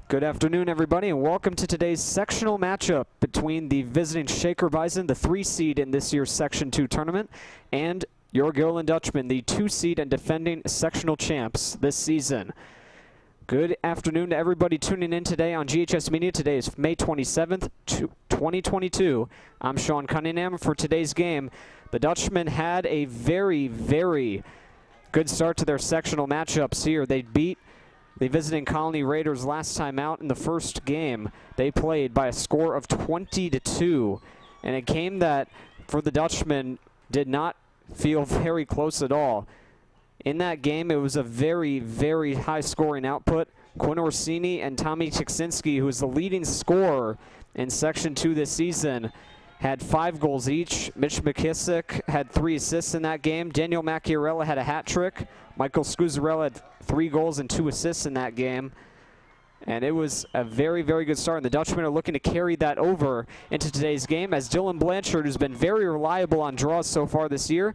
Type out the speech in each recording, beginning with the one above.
Good afternoon, everybody, and welcome to today's sectional matchup between the visiting Shaker Bison, the 3 seed in this year's Section 2 tournament, and your Guilderland Dutchmen, the 2 seed and defending sectional champs this season. Good afternoon to everybody tuning in today on GHS Media. Today is May 27th, 2022. I'm Sean Cunningham. For today's game, the Dutchmen had a very, very good start to their sectional matchups here. They beat the visiting Colony Raiders last time out in the first game. They played by a score of 20-2, and a game that, for the Dutchmen, did not feel very close at all. In that game, it was a very, very high-scoring output. Quinn Orsini and Tommy Tiksinski, who is the leading scorer in Section 2 this season, had 5 goals each. Mitch McKissick had 3 assists in that game. Daniel Macchiarella had a hat trick. Michael Scuzzarella had 3 goals and 2 assists in that game. And it was a very, very good start. And the Dutchmen are looking to carry that over into today's game, as Dylan Blanchard, who's been very reliable on draws so far this year,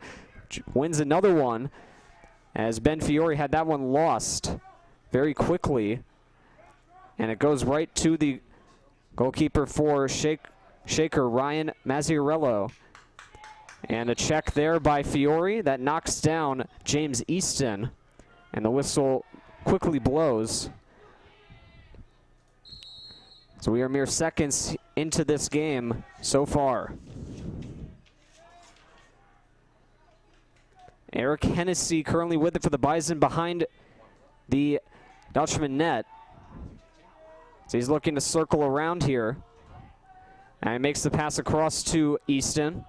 wins another one, as Ben Fiore had that one lost very quickly. And it goes right to the goalkeeper for Shaker, Ryan Mazziarello. And a check there by Fiore that knocks down James Easton. And the whistle quickly blows. So we are mere seconds into this game so far. Eric Hennessy currently with it for the Bison behind the Dutchman net. So he's looking to circle around here. And he makes the pass across to Easton.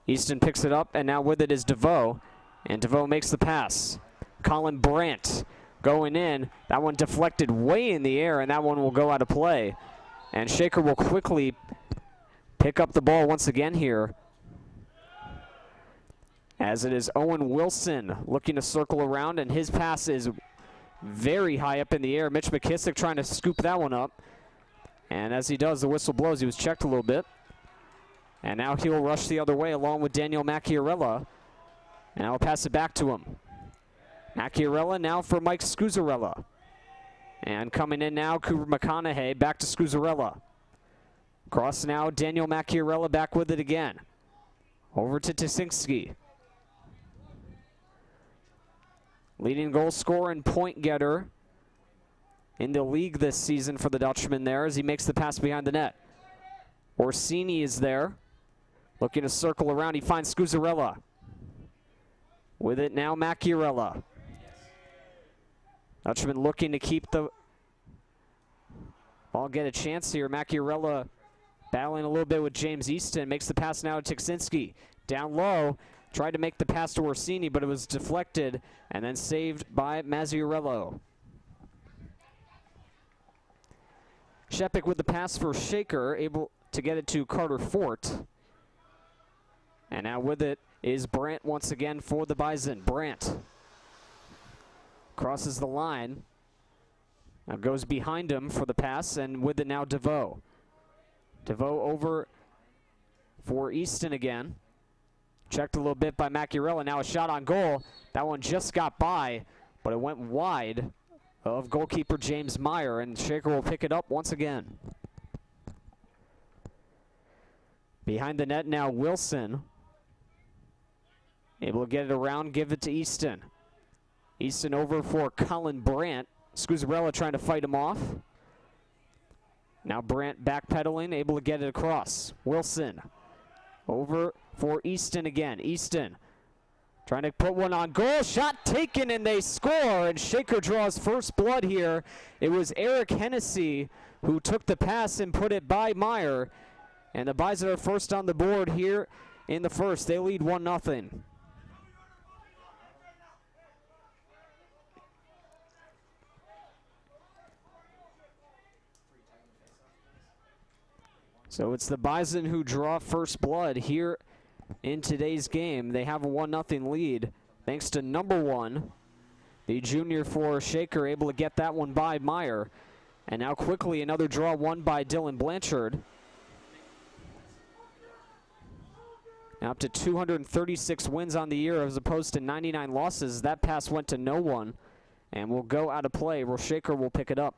Easton picks it up, and now with it is DeVoe. And DeVoe makes the pass. Colin Brandt going in. That one deflected way in the air, and that one will go out of play. And Shaker will quickly pick up the ball once again here, as it is Owen Wilson looking to circle around, and his pass is very high up in the air. Mitch McKissick trying to scoop that one up. And as he does, the whistle blows. He was checked a little bit. And now he'll rush the other way along with Daniel Macchiarella. And I'll pass it back to him. Macchiarella now for Mike Scuzzarella. And coming in now, Cooper McConaughey back to Scuzzarella. Cross now, Daniel Macchiarella back with it again. Over to Tiksinski. Leading goal scorer and point getter in the league this season for the Dutchman there, as he makes the pass behind the net. Orsini is there, looking to circle around. He finds Scuzzarella. With it now, Macchiarella. Dutchman looking to keep the ball, get a chance here. Macchiarella battling a little bit with James Easton. Makes the pass now to Tiksinski. Down low, tried to make the pass to Orsini, but it was deflected and then saved by Mazziarello. Shepik with the pass for Shaker, able to get it to Carter Fort. And now with it is Brandt once again for the Bison. Brandt crosses the line. Now goes behind him for the pass, and with it now DeVoe. DeVoe over for Easton again. Checked a little bit by Macchiarella. Now a shot on goal. That one just got by, but it went wide of goalkeeper James Meyer, and Shaker will pick it up once again. Behind the net now, Wilson. Able to get it around, give it to Easton. Easton over for Colin Brandt. Scuzzarella trying to fight him off. Now Brandt backpedaling, able to get it across. Wilson over for Easton again. Easton trying to put one on goal. Shot taken, and they score, and Shaker draws first blood here. It was Eric Hennessy who took the pass and put it by Meyer. And the Bison are first on the board here in the first. They lead 1-0. So it's the Bison who draw first blood here in today's game. They have a 1-0 lead thanks to number 1, the junior for Shaker, able to get that one by Meyer. And now quickly another draw won by Dylan Blanchard. Now up to 236 wins on the year as opposed to 99 losses. That pass went to no one and will go out of play where Shaker will pick it up.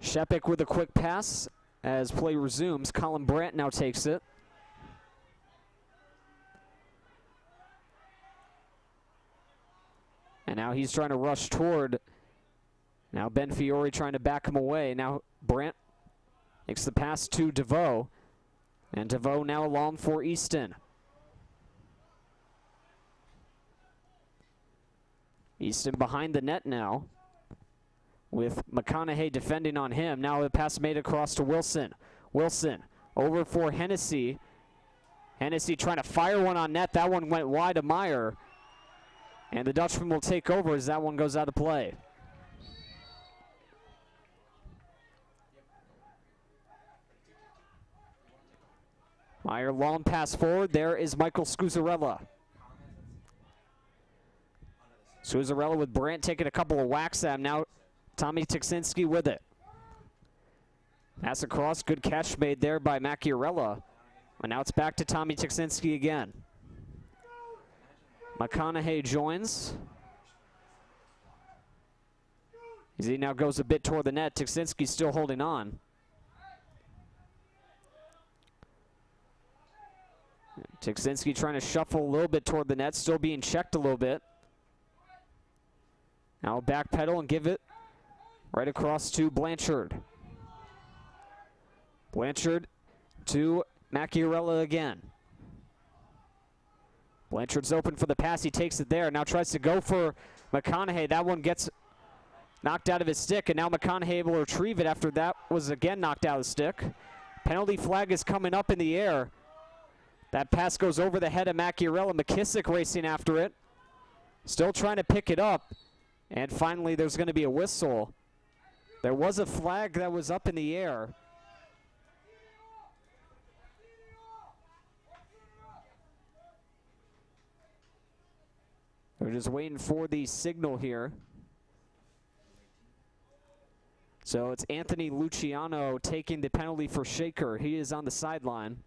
Shepik with a quick pass as play resumes. Colin Brandt now takes it. And now he's trying to rush toward. Now Ben Fiore trying to back him away. Now Brandt makes the pass to DeVoe. And DeVoe now long for Easton. Easton behind the net now, with McConaughey defending on him. Now the pass made across to Wilson. Wilson over for Hennessy. Hennessy trying to fire one on net. That one went wide of Meyer. And the Dutchman will take over as that one goes out of play. Meyer long pass forward. There is Michael Scuzzarella. Scuzzarella with Brandt taking a couple of whacks at him. Now Tommy Tiksinski with it. Pass across. Good catch made there by Macchiarella. And now it's back to Tommy Tiksinski again. McConaughey joins. As he now goes a bit toward the net. Tiksinski still holding on. Tiksinski trying to shuffle a little bit toward the net, still being checked a little bit. Now backpedal and give it right across to Blanchard. Blanchard to Macchiarella again. Blanchard's open for the pass. He takes it there. Now tries to go for McConaughey. That one gets knocked out of his stick, and now McConaughey able to retrieve it after that was again knocked out of the stick. Penalty flag is coming up in the air. That pass goes over the head of Macchiarella. McKissick racing after it. Still trying to pick it up. And finally, there's going to be a whistle. There was a flag that was up in the air. We're just waiting for the signal here. So it's Anthony Luciano taking the penalty for Shaker. He is on the sideline.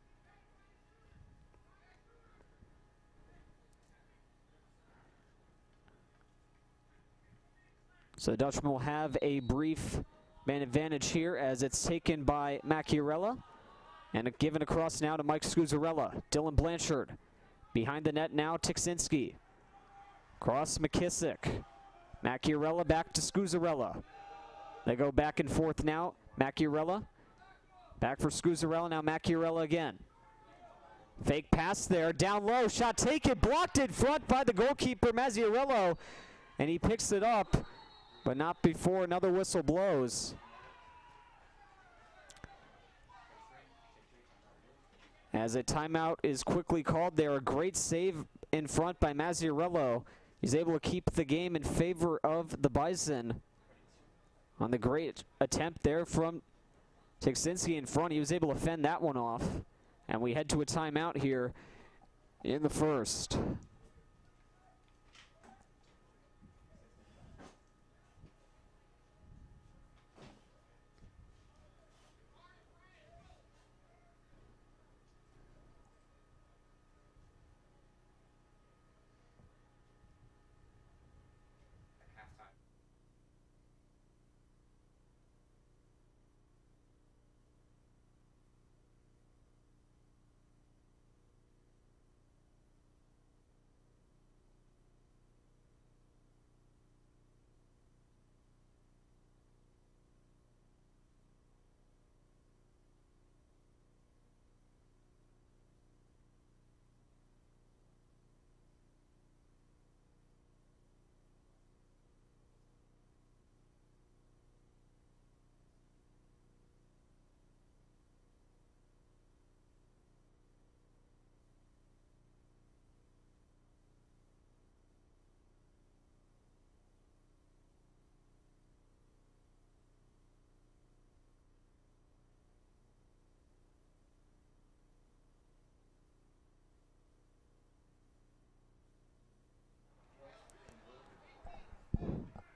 So the Dutchman will have a brief man advantage here as it's taken by Macchiarella. And given across now to Mike Scuzzarella. Dylan Blanchard behind the net now, Tiksinski. Cross McKissick. Macchiarella back to Scuzzarella. They go back and forth now. Macchiarella back for Scuzzarella. Now Macchiarella again. Fake pass there. Down low. Shot taken. Blocked in front by the goalkeeper, Mazziarello. And he picks it up, but not before another whistle blows. As a timeout is quickly called there. A great save in front by Mazziarello. He's able to keep the game in favor of the Bison. On the great attempt there from Tiksinski in front. He was able to fend that one off. And we head to a timeout here in the first.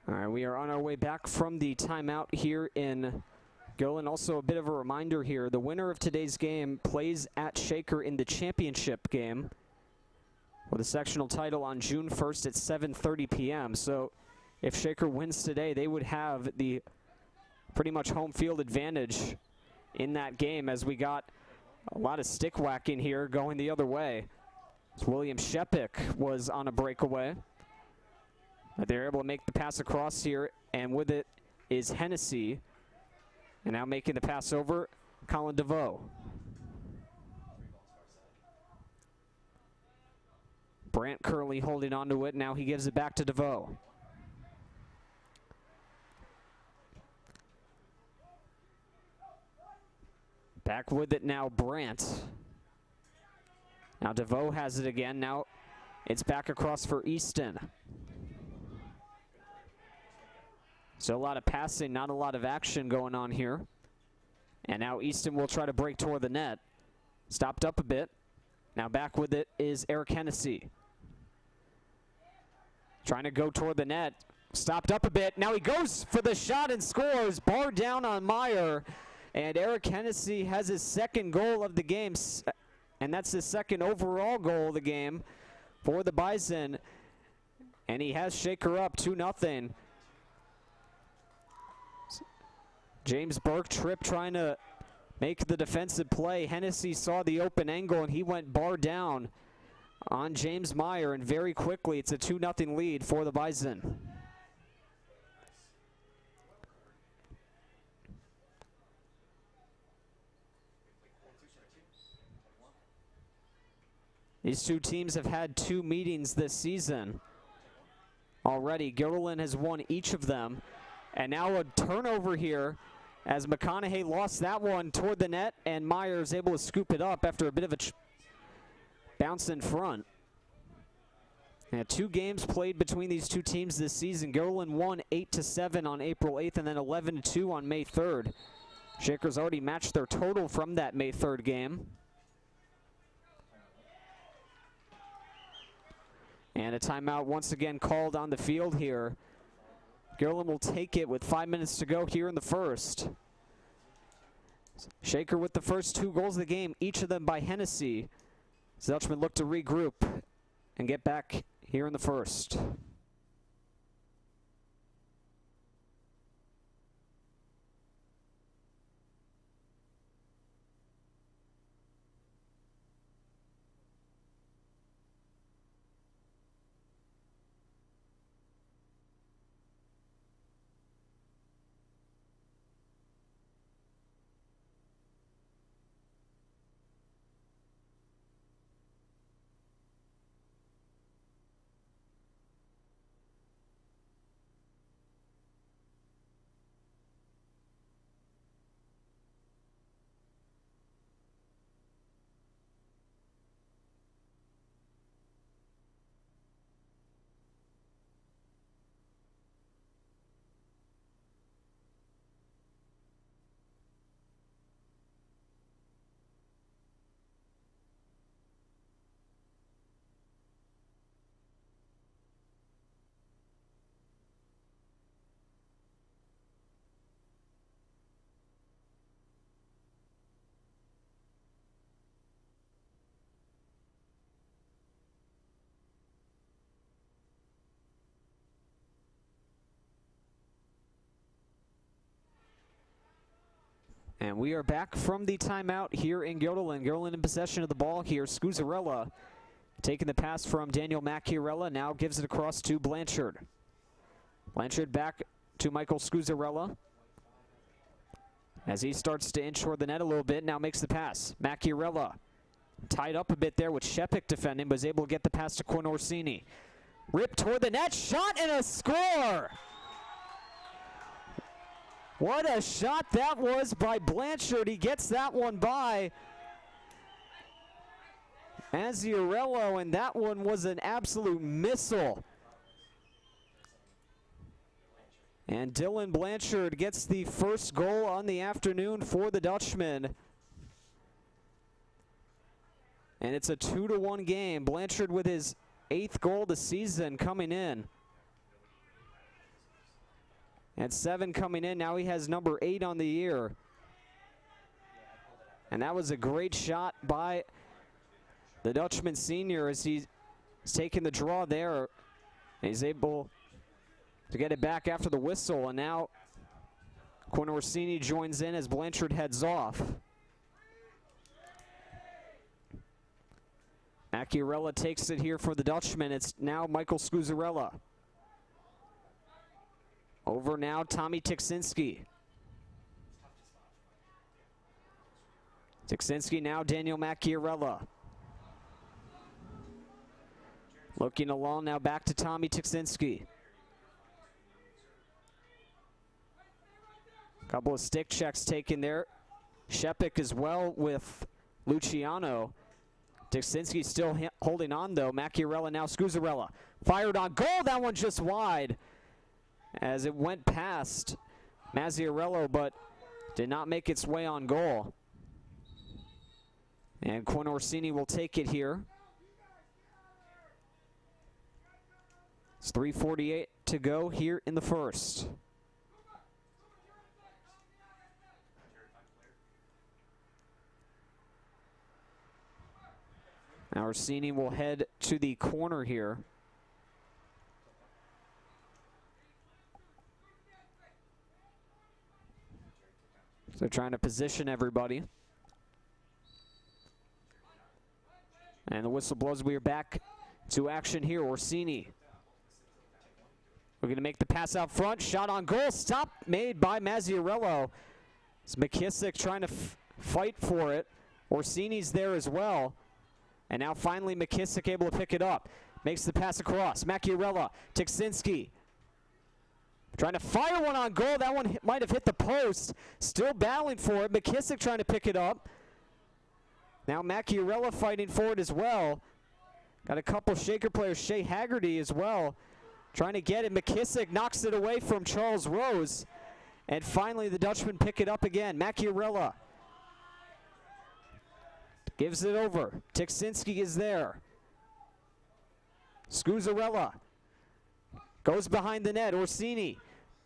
All right, we are on our way back from the timeout here in Guilderland. Also, a bit of a reminder here, the winner of today's game plays at Shaker in the championship game with a sectional title on June 1st at 7:30 p.m. So if Shaker wins today, they would have the pretty much home field advantage in that game, as we got a lot of stick whacking here going the other way. As William Shepik was on a breakaway. But they're able to make the pass across here, and with it is Hennessy. And now making the pass over, Colin DeVoe. Brandt currently holding on to it. Now he gives it back to DeVoe. Back with it now, Brandt. Now DeVoe has it again. Now it's back across for Easton. So a lot of passing, not a lot of action going on here. And now Easton will try to break toward the net. Stopped up a bit. Now back with it is Eric Hennessy. Trying to go toward the net. Stopped up a bit. Now he goes for the shot and scores. Bar down on Meyer. And Eric Hennessy has his second goal of the game. And that's his second overall goal of the game for the Bison. And he has Shaker up 2-0. James Burke Tripp trying to make the defensive play. Hennessy saw the open angle and he went bar down on James Meyer, and very quickly it's a 2-0 lead for the Bison. These two teams have had 2 meetings this season already. Guilderland has won each of them. And now a turnover here as McConaughey lost that one toward the net, and Meyer is able to scoop it up after a bit of a bounce in front. And 2 games played between these two teams this season. Guilderland won 8-7 on April 8th and then 11-2 on May 3rd. Shakers already matched their total from that May 3rd game. And a timeout once again called on the field here. Guilderland will take it with 5 minutes to go here in the first. Shaker with the first 2 goals of the game, each of them by Hennessy. The Dutchmen look to regroup and get back here in the first. And we are back from the timeout here in Guilderland. Guilderland in possession of the ball here. Scuzzarella taking the pass from Daniel Macchiarella, now gives it across to Blanchard. Blanchard back to Michael Scuzzarella as he starts to inch toward the net a little bit, now makes the pass. Macchiarella tied up a bit there with Shepik defending, but was able to get the pass to Quinn Orsini. Ripped toward the net, shot and a score! What a shot that was by Blanchard. He gets that one by Azziarello, and that one was an absolute missile. And Dylan Blanchard gets the first goal on the afternoon for the Dutchman. And it's a 2-1 game. Blanchard with his 8th goal of the season coming in. And 7 coming in. Now he has number 8 on the year. And that was a great shot by the Dutchman senior as he's taking the draw there. He's able to get it back after the whistle. And now Quinn Orsini joins in as Blanchard heads off. Macchiarella takes it here for the Dutchman. It's now Michael Scuzzarella. Over now, Tommy Tiksinski. Tiksinski now, Daniel Macchiarella. Looking along now, back to Tommy Tiksinski. Couple of stick checks taken there. Shepik as well with Luciano. Tiksinski still holding on though. Macchiarella now, Scuzzarella. Fired on goal, that one just wide. As it went past Mazziarello, but did not make its way on goal. And Quinn Orsini will take it here. It's 3:48 to go here in the first. Now Orsini will head to the corner here. So they're trying to position everybody. And the whistle blows. We are back to action here. Orsini. We're going to make the pass out front. Shot on goal. Stop made by Mazziarello. It's McKissick trying to fight for it. Orsini's there as well. And now finally McKissick able to pick it up. Makes the pass across. Macchiarella. Tiksinski. Trying to fire one on goal. That one might have hit the post. Still battling for it. McKissick trying to pick it up. Now Macchiarella fighting for it as well. Got a couple Shaker players. Shea Haggerty as well. Trying to get it. McKissick knocks it away from Charles Rose. And finally the Dutchman pick it up again. Macchiarella gives it over. Tiksinski is there. Scuzzarella goes behind the net. Orsini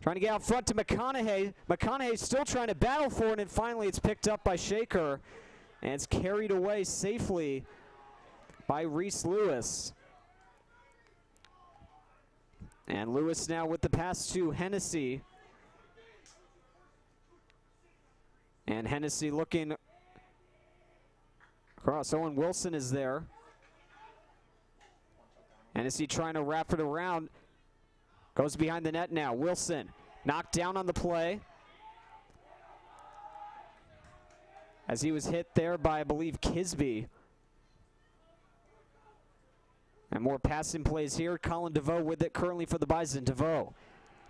trying to get out front to McConaughey. McConaughey still trying to battle for it, and finally it's picked up by Shaker. And it's carried away safely by Reese Lewis. And Lewis now with the pass to Hennessy. And Hennessy looking across. Owen Wilson is there. Hennessy trying to wrap it around. Goes behind the net now. Wilson knocked down on the play. As he was hit there by, I believe, Kisby. And more passing plays here. Colin DeVoe with it currently for the Bison. DeVoe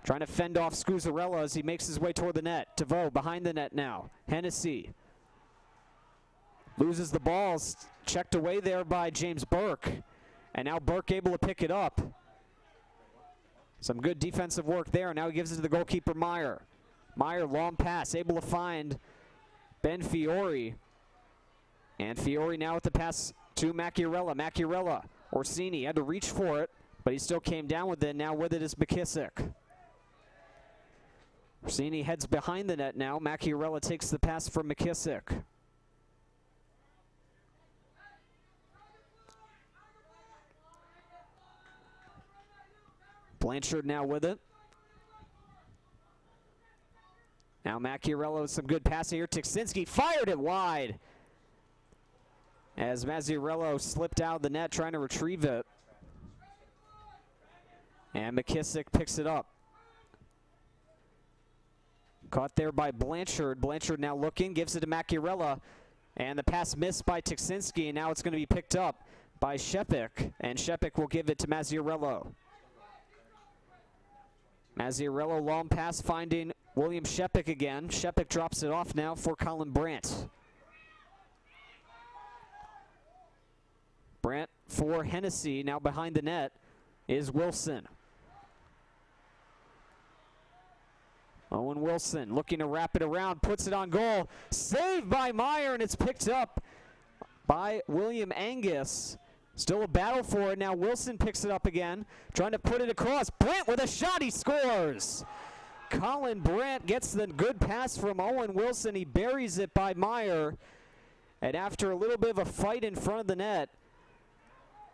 trying to fend off Scuzzarella as he makes his way toward the net. DeVoe behind the net now. Hennessy loses the balls. Checked away there by James Burke. And now Burke able to pick it up. Some good defensive work there. Now he gives it to the goalkeeper, Meyer. Meyer, long pass, able to find Ben Fiore. And Fiore now with the pass to Macchiarella. Macchiarella, Orsini had to reach for it, but he still came down with it. Now with it is McKissick. Orsini heads behind the net now. Macchiarella takes the pass from McKissick. Blanchard now with it. Now Macchiarella with some good passing here. Tiksinski fired it wide. As Mazziarello slipped out of the net trying to retrieve it. And McKissick picks it up. Caught there by Blanchard. Blanchard now looking, gives it to Macchiarella. And the pass missed by Tiksinski, and now it's going to be picked up by Shepik. And Shepik will give it to Mazziarello. Mazziarello long pass finding William Shepik again. Shepik drops it off now for Colin Brandt. Brandt for Hennessy. Now behind the net is Wilson. Owen Wilson looking to wrap it around, puts it on goal. Saved by Meyer, and it's picked up by William Angus. Still a battle for it. Now Wilson picks it up again, trying to put it across. Brandt with a shot, he scores! Colin Brandt gets the good pass from Owen Wilson. He buries it by Meyer. And after a little bit of a fight in front of the net,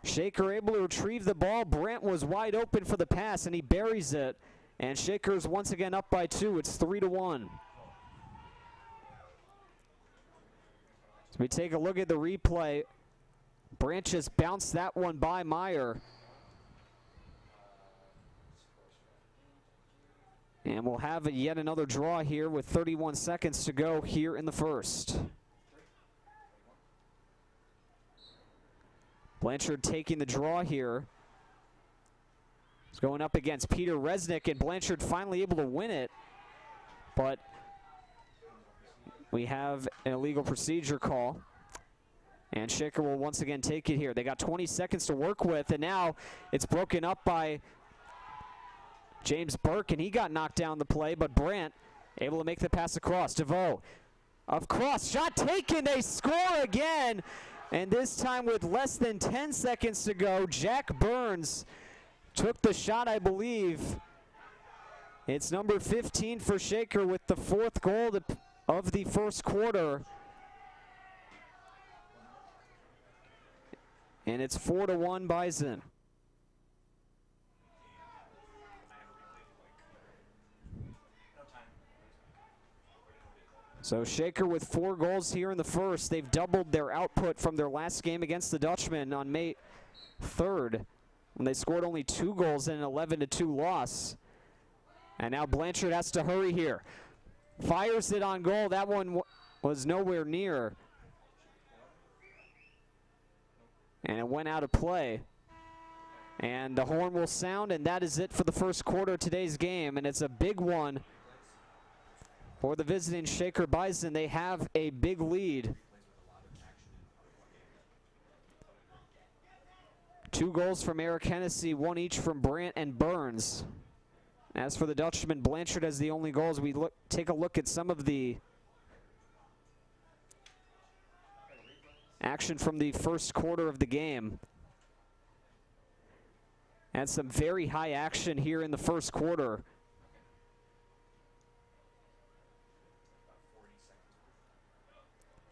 Shaker able to retrieve the ball. Brandt was wide open for the pass, and he buries it. And Shaker's once again up by 2. It's 3-1. We take a look at the replay. Branch just bounced that one by Meyer. And we'll have yet another draw here with 31 seconds to go here in the first. Blanchard taking the draw here. He's going up against Peter Resnick, and Blanchard finally able to win it. But we have an illegal procedure call. And Shaker will once again take it here. They got 20 seconds to work with, and now it's broken up by James Burke, and he got knocked down the play, but Brandt able to make the pass across. DeVoe, of cross, shot taken, they score again, and this time with less than 10 seconds to go, Jack Burns took the shot, I believe. It's number 15 for Shaker with the 4th goal of the first quarter. And it's 4-1 Bison. So Shaker with 4 goals here in the first. They've doubled their output from their last game against the Dutchmen on May 3rd, when they scored only 2 goals in an 11-2 loss. And now Blanchard has to hurry here. Fires it on goal. That one was nowhere near. And it went out of play. And the horn will sound, and that is it for the first quarter of today's game. And it's a big one for the visiting Shaker Bison. They have a big lead. 2 goals from Eric Hennessy, 1 each from Brandt and Burns. As for the Dutchman, Blanchard has the only goals. We take a look at some of the action from the first quarter of the game. And some very high action here in the first quarter.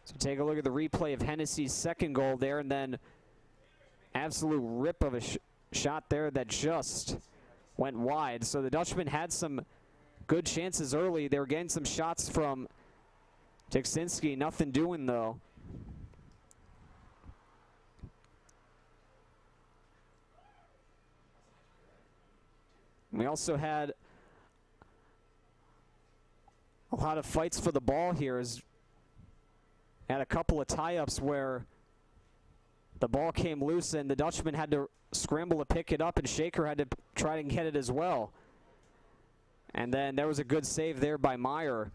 So take a look at the replay of Hennessy's 2nd goal there, and then absolute rip of a shot there that just went wide. So the Dutchman had some good chances early. They were getting some shots from Tiksinski, nothing doing though. We also had a lot of fights for the ball here. Had a couple of tie-ups where the ball came loose and the Dutchman had to scramble to pick it up, and Shaker had to try and get it as well. And then there was a good save there by Meyer.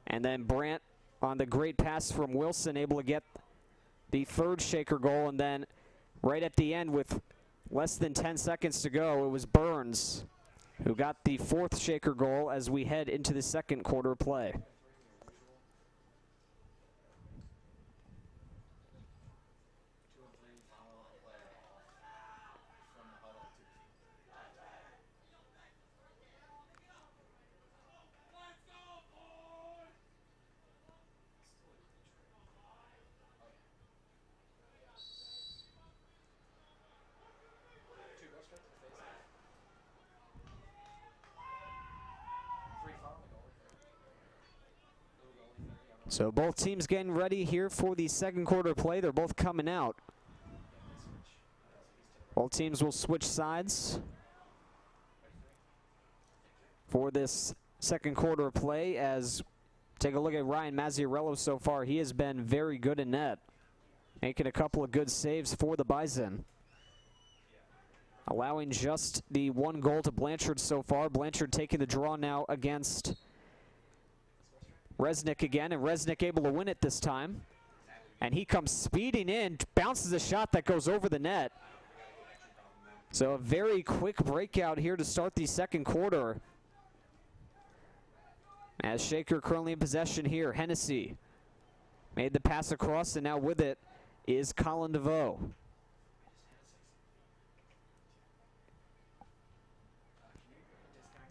And then Brandt on the great pass from Wilson, able to get the 3rd Shaker goal. And then right at the end, with less than 10 seconds to go, it was Burns who got the 4th Shaker goal as we head into the second quarter play. So both teams getting ready here for the second quarter play. They're both coming out. Both teams will switch sides for this second quarter play. As take a look at Ryan Mazziarello so far. He has been very good in net, making a couple of good saves for the Bison, allowing just the 1 goal to Blanchard so far. Blanchard taking the draw now against Resnick again, and Resnick able to win it this time. And he comes speeding in, bounces a shot that goes over the net. So a very quick breakout here to start the second quarter. As Shaker currently in possession here, Hennessy made the pass across, and now with it is Colin DeVoe.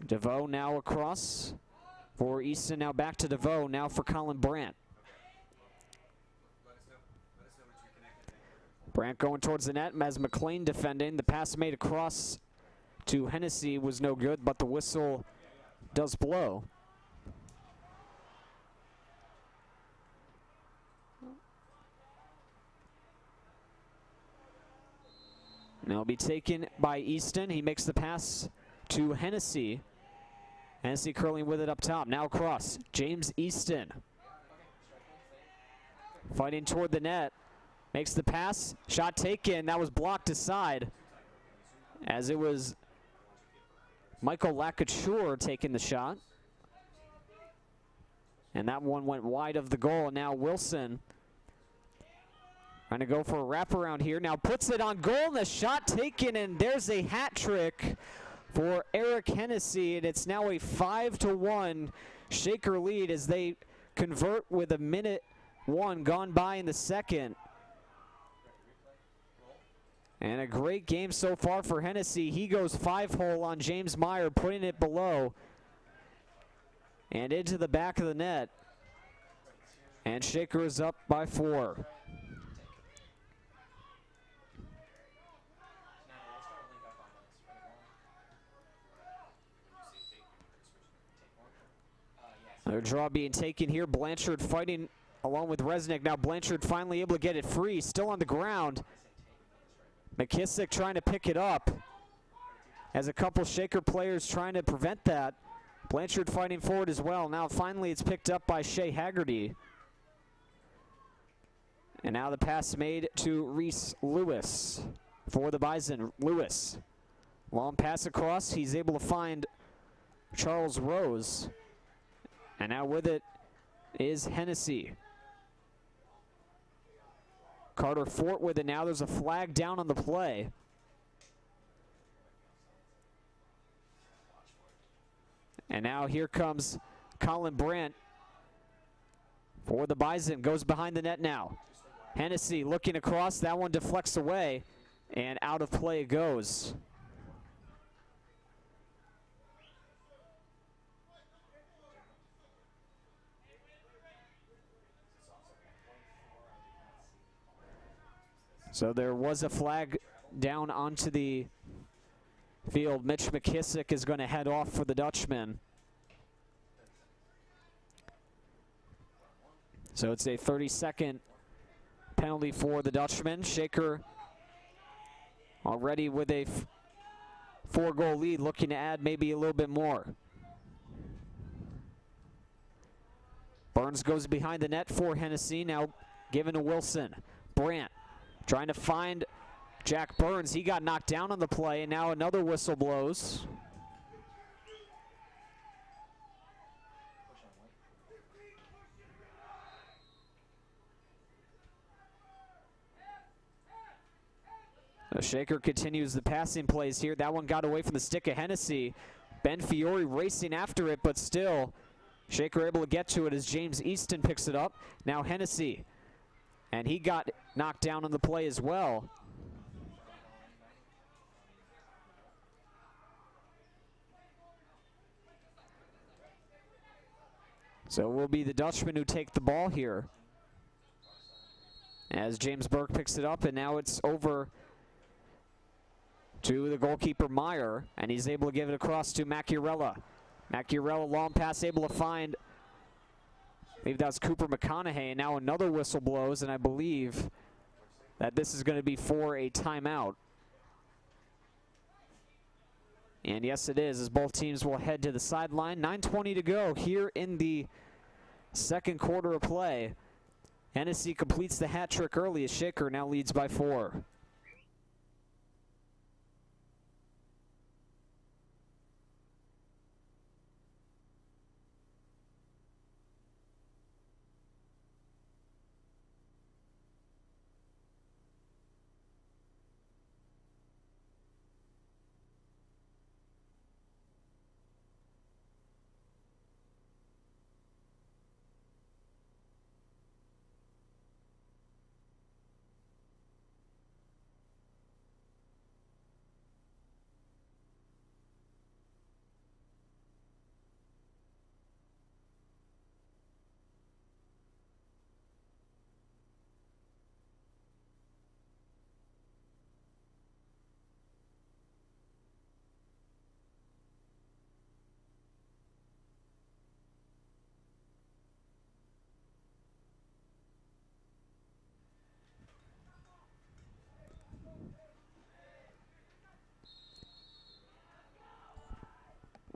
DeVoe now across for Easton, now back to DeVoe, now for Colin Brandt. Brandt going towards the net as McLean defending. The pass made across to Hennessy was no good, but the whistle does blow. And it'll be taken by Easton. He makes the pass to Hennessy. Hennessy curling with it up top. Now across. James Easton. Fighting toward the net. Makes the pass. Shot taken. That was blocked aside, as it was Michael Lacrosse taking the shot. And that one went wide of the goal. Now Wilson trying to go for a wraparound here. Now puts it on goal, and the shot taken, and there's a hat trick for Eric Hennessy, and it's now a 5-1 Shaker lead as they convert with a minute one gone by in the second. And a great game so far for Hennessy. He goes 5-hole on James Meyer, putting it below and into the back of the net. And Shaker is up by 4. Another draw being taken here. Blanchard fighting along with Resnick. Now Blanchard finally able to get it free. Still on the ground. McKissick trying to pick it up. As a couple Shaker players trying to prevent that. Blanchard fighting forward as well. Now finally it's picked up by Shea Haggerty. And now the pass made to Reese Lewis for the Bison. Lewis. Long pass across. He's able to find Charles Rose. And now with it is Hennessy. Carter Fort with it now. There's a flag down on the play. And now here comes Colin Brandt for the Bison. Goes behind the net now. Hennessy looking across. That one deflects away. And out of play it goes. So there was a flag down onto the field. Mitch McKissick is going to head off for the Dutchman. So it's a 30-second penalty for the Dutchman. Shaker already with a 4-goal lead, looking to add maybe a little bit more. Burns goes behind the net for Hennessy. Now given to Wilson. Brandt trying to find Jack Burns. He got knocked down on the play, and now another whistle blows. The Shaker continues the passing plays here. That one got away from the stick of Hennessy. Ben Fiore racing after it, but still Shaker able to get to it as James Easton picks it up. Now Hennessy. And he got knocked down on the play as well. So it will be the Dutchman who take the ball here. As James Burke picks it up, and now it's over to the goalkeeper Meyer, and he's able to give it across to Macchiarella. Macchiarella, long pass, able to find, I believe that's Cooper McConaughey, and now another whistle blows, and I believe that this is going to be for a timeout. And yes, it is, as both teams will head to the sideline. 9:20 to go here in the second quarter of play. Hennessy completes the hat trick early as Shaker now leads by 4.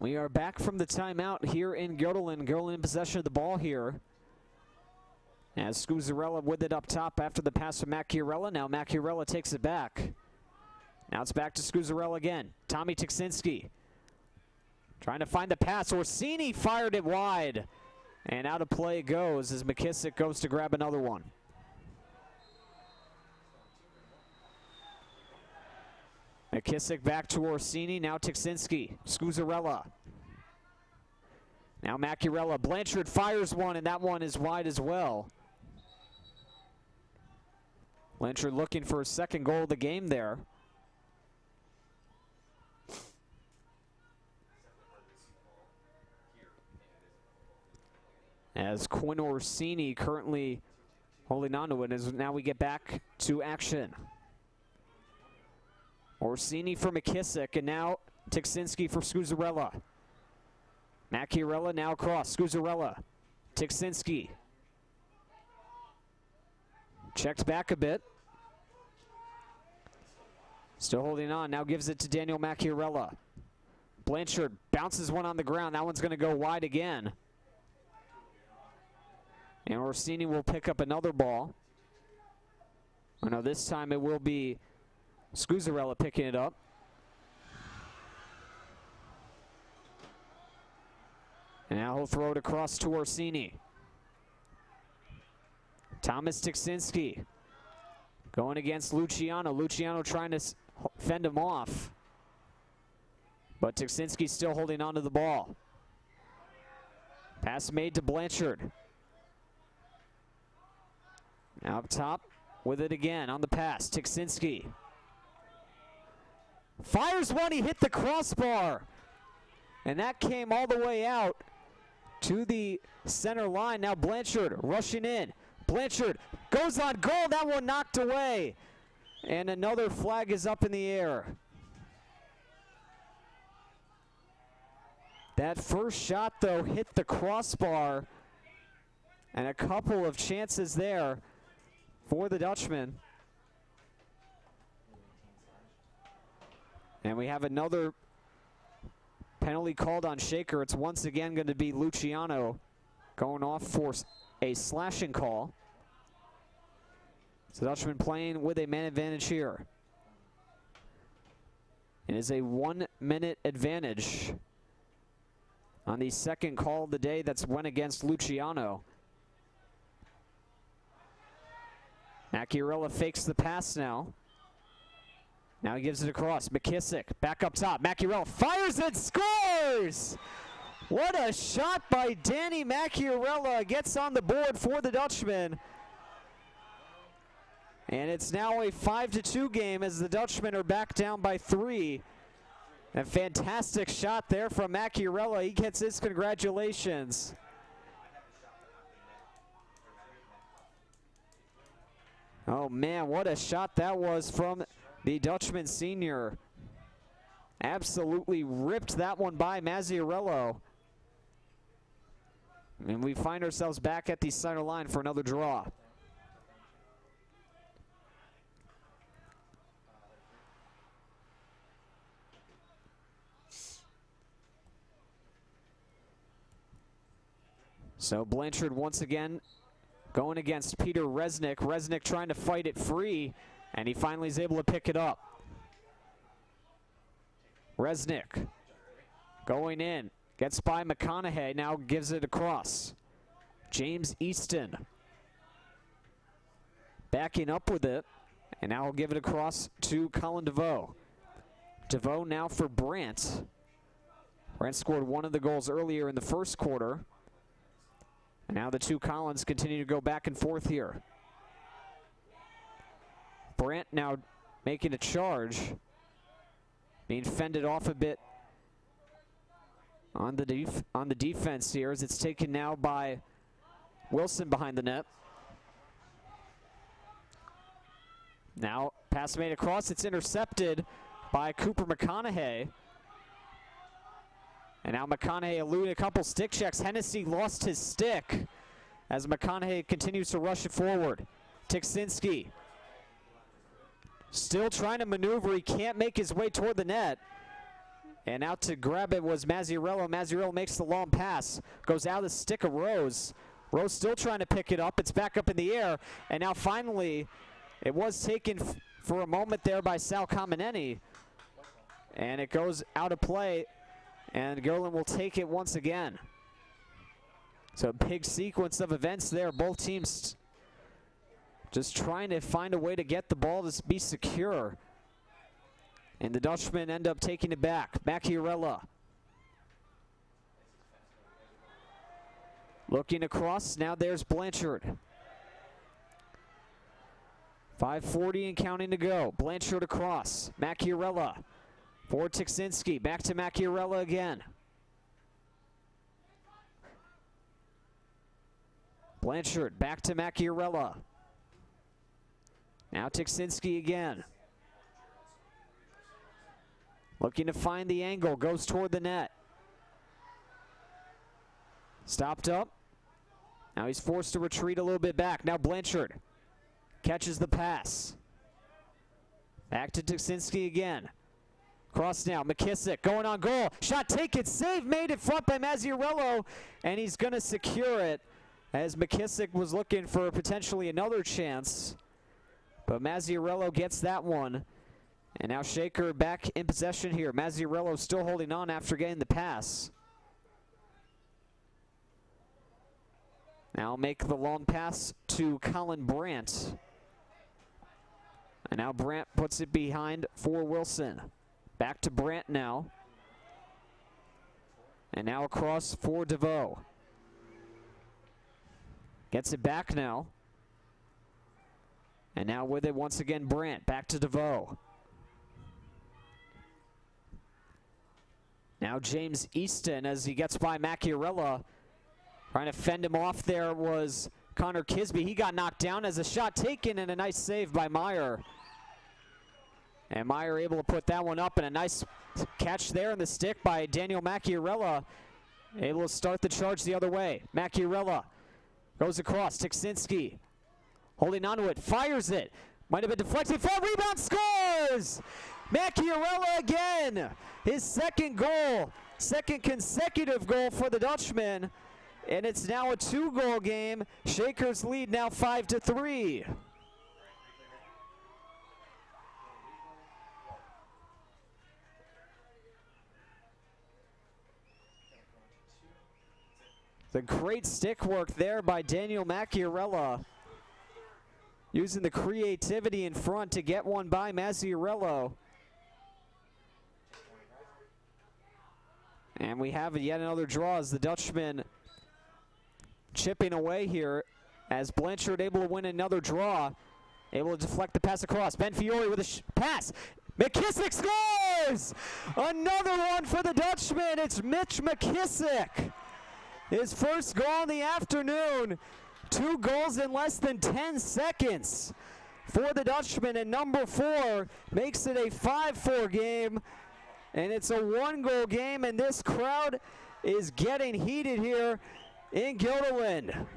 We are back from the timeout here in Guilderland. Guilderland in possession of the ball here. As Scuzzarella with it up top after the pass from Macchiarella. Now Macchiarella takes it back. Now it's back to Scuzzarella again. Tommy Tiksinski trying to find the pass. Orsini fired it wide. And out of play it goes as McKissick goes to grab another one. McKissick back to Orsini. Now Tiksinski. Scuzzarella. Now Macchiarella. Blanchard fires one, and that one is wide as well. Blanchard looking for his second goal of the game there. As Quinn Orsini currently holding on to it as now we get back to action. Orsini for McKissick, and now Tiksinski for Scuzzarella. Macchiarella now across. Scuzzarella. Tiksinski. Checked back a bit. Still holding on. Now gives it to Daniel Macchiarella. Blanchard bounces one on the ground. That one's going to go wide again. And Orsini will pick up another ball. Oh no, this time it will be Scuzzarella picking it up. And now he'll throw it across to Orsini. Thomas Tiksinski going against Luciano. Luciano trying to fend him off. But Tiksinski still holding on to the ball. Pass made to Blanchard. Now up top with it again on the pass. Tiksinski fires one. He hit the crossbar. And that came all the way out to the center line. Now Blanchard rushing in. Blanchard goes on goal. That one knocked away. And another flag is up in the air. That first shot, though, hit the crossbar. And a couple of chances there for the Dutchman. And we have another penalty called on Shaker. It's once again going to be Luciano going off for a slashing call. So Dutchman playing with a man advantage here. It is a 1 minute advantage on the second call of the day that's went against Luciano. Macchiarella fakes the pass now. Now he gives it across. McKissick back up top. Macchiarella fires it, scores! What a shot by Danny Macchiarella. Gets on the board for the Dutchman. And it's now a 5-2 game as the Dutchmen are back down by 3. A fantastic shot there from Macchiarella. He gets his congratulations. Oh man, what a shot that was from the Dutchman senior. Absolutely ripped that one by Mazziarello. And we find ourselves back at the center line for another draw. So Blanchard once again going against Peter Resnick. Resnick trying to fight it free, and he finally is able to pick it up. Resnick going in, gets by McConaughey, now gives it across. James Easton backing up with it, and now he'll give it across to Colin DeVoe. DeVoe now for Brandt. Brandt scored one of the goals earlier in the first quarter. And now the two Collins continue to go back and forth here. Brandt now making a charge. Being fended off a bit on the defense here as it's taken now by Wilson behind the net. Now pass made across. It's intercepted by Cooper McConaughey. And now McConaughey eluding a couple stick checks. Hennessy lost his stick as McConaughey continues to rush it forward. Tiksinski still trying to maneuver. He can't make his way toward the net. And out to grab it was Mazziarello. Mazziarello makes the long pass. Goes out of the stick of Rose. Rose still trying to pick it up. It's back up in the air. And now finally, it was taken for a moment there by Sal Camineni. And it goes out of play. And Guilderland will take it once again. So a big sequence of events there. Both teams just trying to find a way to get the ball to be secure. And the Dutchmen end up taking it back. Macchiarella. Looking across, now there's Blanchard. 5:40 and counting to go. Blanchard across. Macchiarella. For Tiksinski. Back to Macchiarella again. Blanchard back to Macchiarella. Now Tiksinski again. Looking to find the angle, goes toward the net. Stopped up. Now he's forced to retreat a little bit back. Now Blanchard catches the pass. Back to Tiksinski again. Cross now, McKissick going on goal. Shot taken, save made in front by Mazziarello, and he's going to secure it as McKissick was looking for potentially another chance. But Mazziarello gets that one. And now Shaker back in possession here. Mazziarello still holding on after getting the pass. Now make the long pass to Colin Brandt. And now Brandt puts it behind for Wilson. Back to Brandt now. And now across for DeVoe. Gets it back now. And now with it once again Brandt. Back to DeVoe. Now James Easton as he gets by Macchiarella. Trying to fend him off there was Connor Kisby. He got knocked down as a shot taken and a nice save by Meyer. And Meyer able to put that one up, and a nice catch there in the stick by Daniel Macchiarella. Able to start the charge the other way. Macchiarella goes across. Tiksinski holding onto it, fires it. Might have been deflected. For rebound, scores! Macchiarella again. His second goal, second consecutive goal for the Dutchman. And it's now a 2-goal game. Shakers lead now 5-3. The great stick work there by Daniel Macchiarella. Using the creativity in front to get one by Mazziarello. And we have yet another draw as the Dutchman chipping away here as Blanchard able to win another draw. Able to deflect the pass across. Ben Fiore with a pass. McKissick scores! Another one for the Dutchman. It's Mitch McKissick. His first goal in the afternoon. 2 goals in less than 10 seconds for the Dutchman. And number 4 makes it a 5-4 game. And it's a 1-goal game. And this crowd is getting heated here in Guilderland.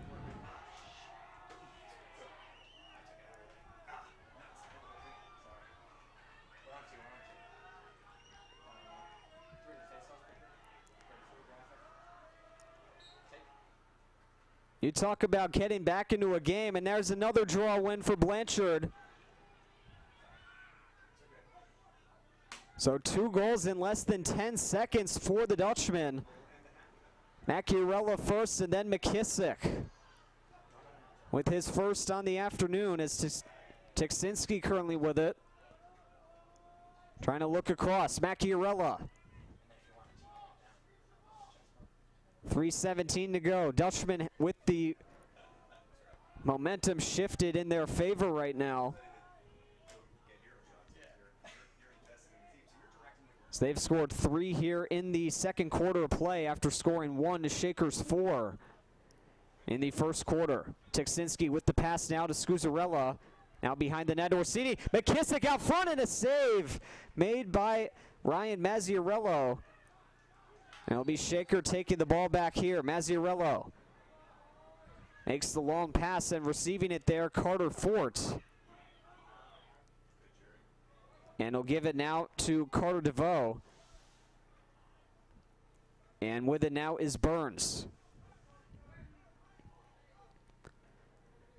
You talk about getting back into a game, and there's another draw win for Blanchard. So 2 goals in less than 10 seconds for the Dutchman. Macchiarella first and then McKissick with his first on the afternoon as Tiksinski currently with it. Trying to look across. Macchiarella. 3:17 to go. Dutchman with the momentum shifted in their favor right now. So they've scored 3 here in the second quarter of play after scoring 1 to Shakers 4 in the first quarter. Tiksinski with the pass now to Scuzzarella. Now behind the net, Orsini. McKissick out front and a save made by Ryan Mazziarello. And it'll be Shaker taking the ball back here. Mazziarello makes the long pass and receiving it there, Carter Fort. And he'll give it now to Carter DeVoe. And with it now is Burns.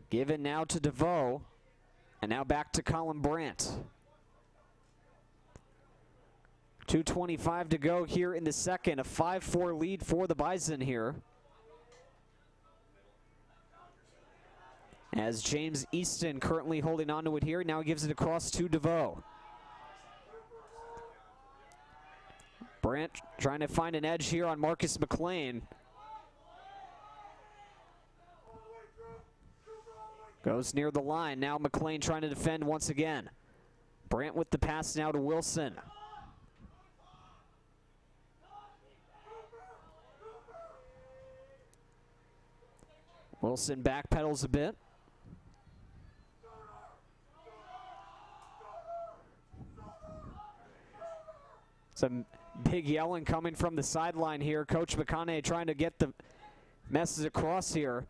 Given now to DeVoe. And now back to Colin Brandt. 2:25 to go here in the second. A 5-4 lead for the Bison here. As James Easton currently holding on to it here. Now gives it across to DeVoe. Brandt trying to find an edge here on Marcus McLean. Goes near the line. Now McLean trying to defend once again. Brandt with the pass now to Wilson. Wilson backpedals a bit. Some big yelling coming from the sideline here. Coach McConaughey trying to get the message across here.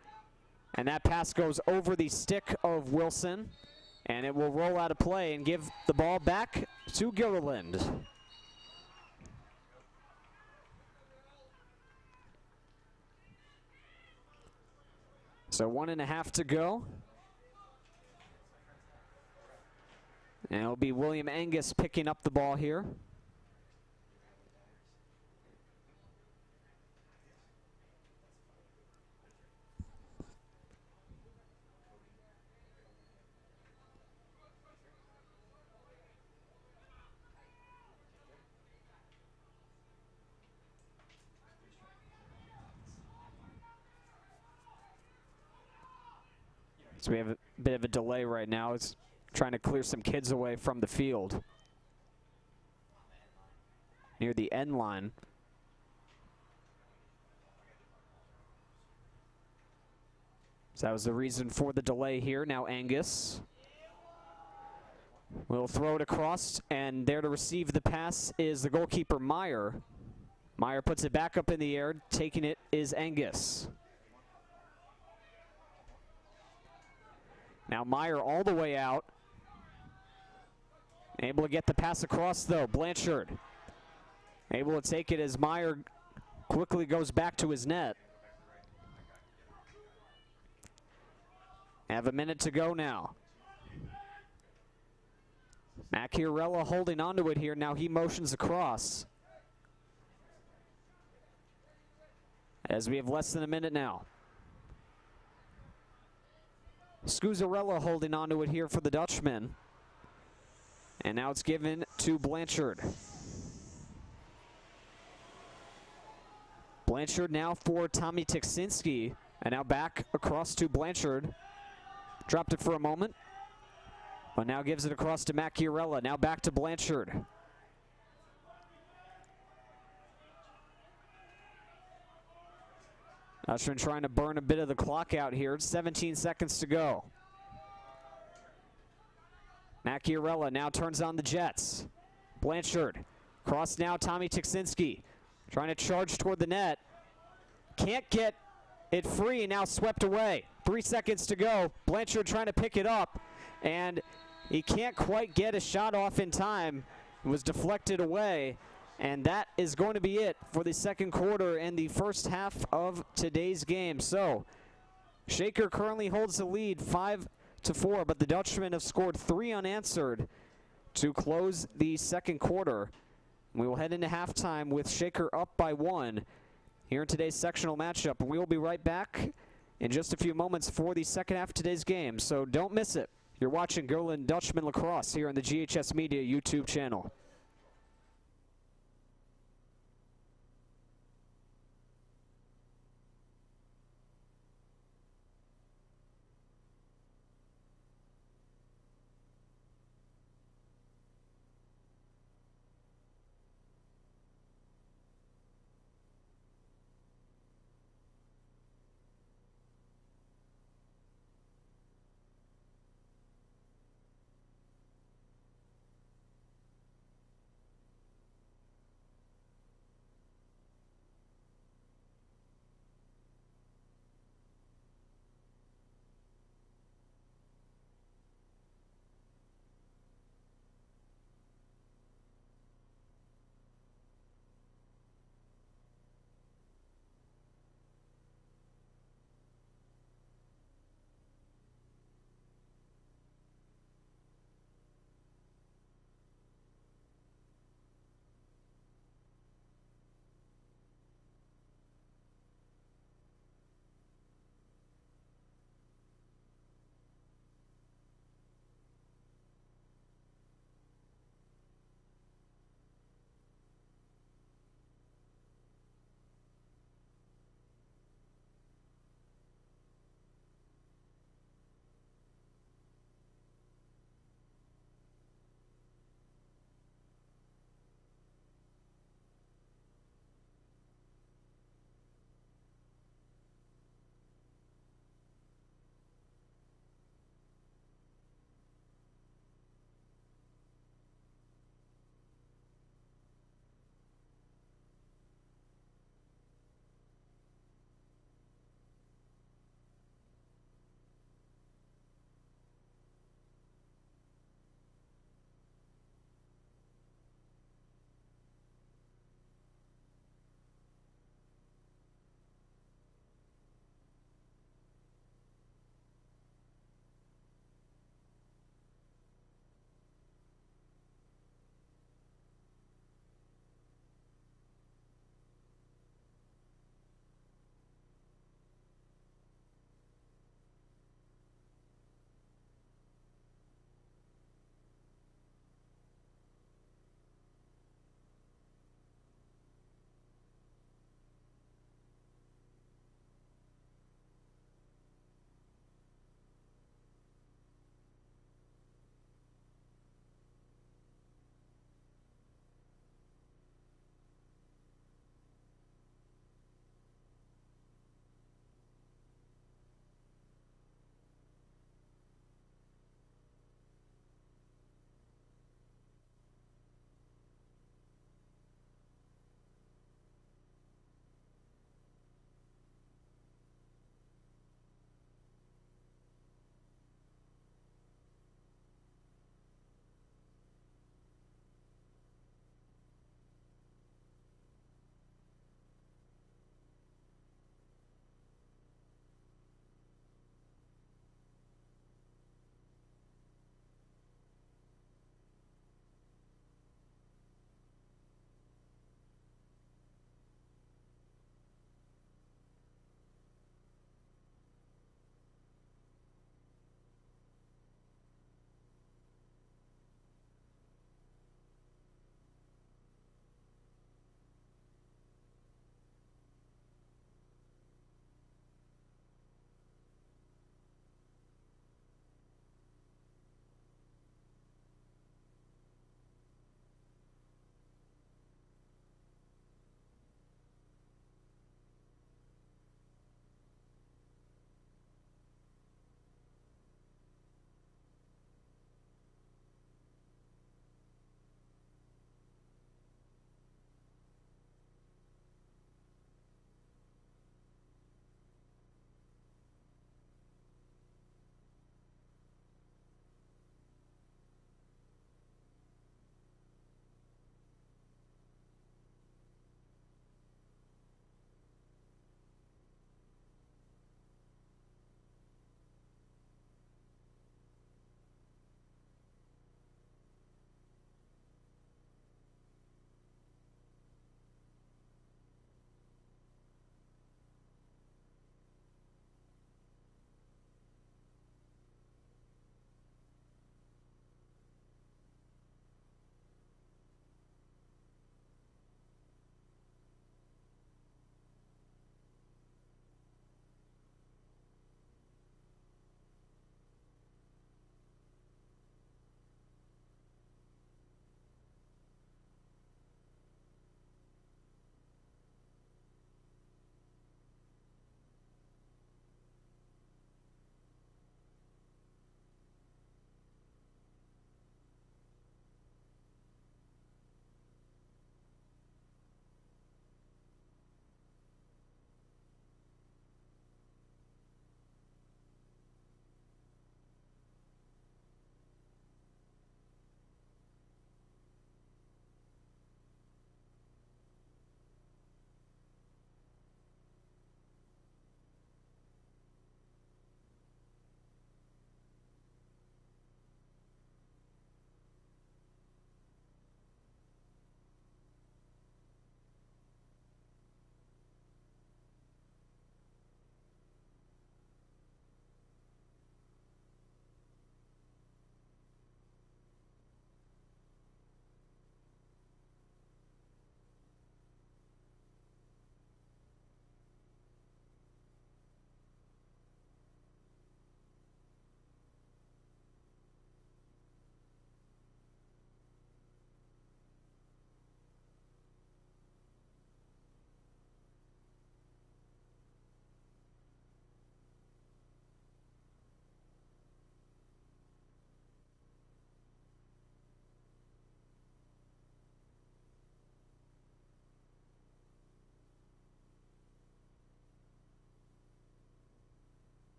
And that pass goes over the stick of Wilson. And it will roll out of play and give the ball back to Guilderland. So 1.5 to go. And it'll be William Angus picking up the ball here. So we have a bit of a delay right now. It's trying to clear some kids away from the field. Near the end line. So that was the reason for the delay here. Now Angus will throw it across, and there to receive the pass is the goalkeeper, Meyer. Meyer puts it back up in the air. Taking it is Angus. Now Meyer all the way out. Able to get the pass across though. Blanchard able to take it as Meyer quickly goes back to his net. Have a minute to go now. Macchiarella holding onto it here. Now he motions across. As we have less than a minute now. Scuzzarella holding onto it here for the Dutchman. And now it's given to Blanchard. Blanchard now for Tommy Tiksinski. And now back across to Blanchard. Dropped it for a moment. But now gives it across to Macchiarella. Now back to Blanchard. Dutchman trying to burn a bit of the clock out here. 17 seconds to go. Macchiarella now turns on the Jets. Blanchard. Cross now, Tommy Tiksinski. Trying to charge toward the net. Can't get it free, now swept away. 3 seconds to go. Blanchard trying to pick it up. And he can't quite get a shot off in time. It was deflected away. And that is going to be it for the second quarter and the first half of today's game. So, Shaker currently holds the lead 5-4, but the Dutchmen have scored 3 unanswered to close the second quarter. We will head into halftime with Shaker up by 1 here in today's sectional matchup. And we will be right back in just a few moments for the second half of today's game. So don't miss it. You're watching Guilderland Dutchman Lacrosse here on the GHS Media YouTube channel.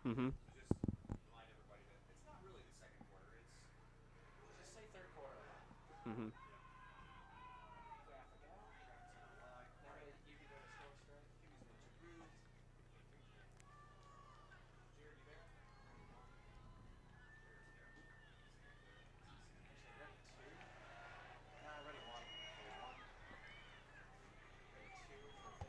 Mm-hmm. Just remind everybody that it's not really the second quarter. It's just say third quarter. Mm-hmm. Graphic out. Graphics on the line. Now you can go to score strike. Give me some approved. Jared, you there? Ready one. Actually, ready two. Nah, ready one. For one. Ready two for face off.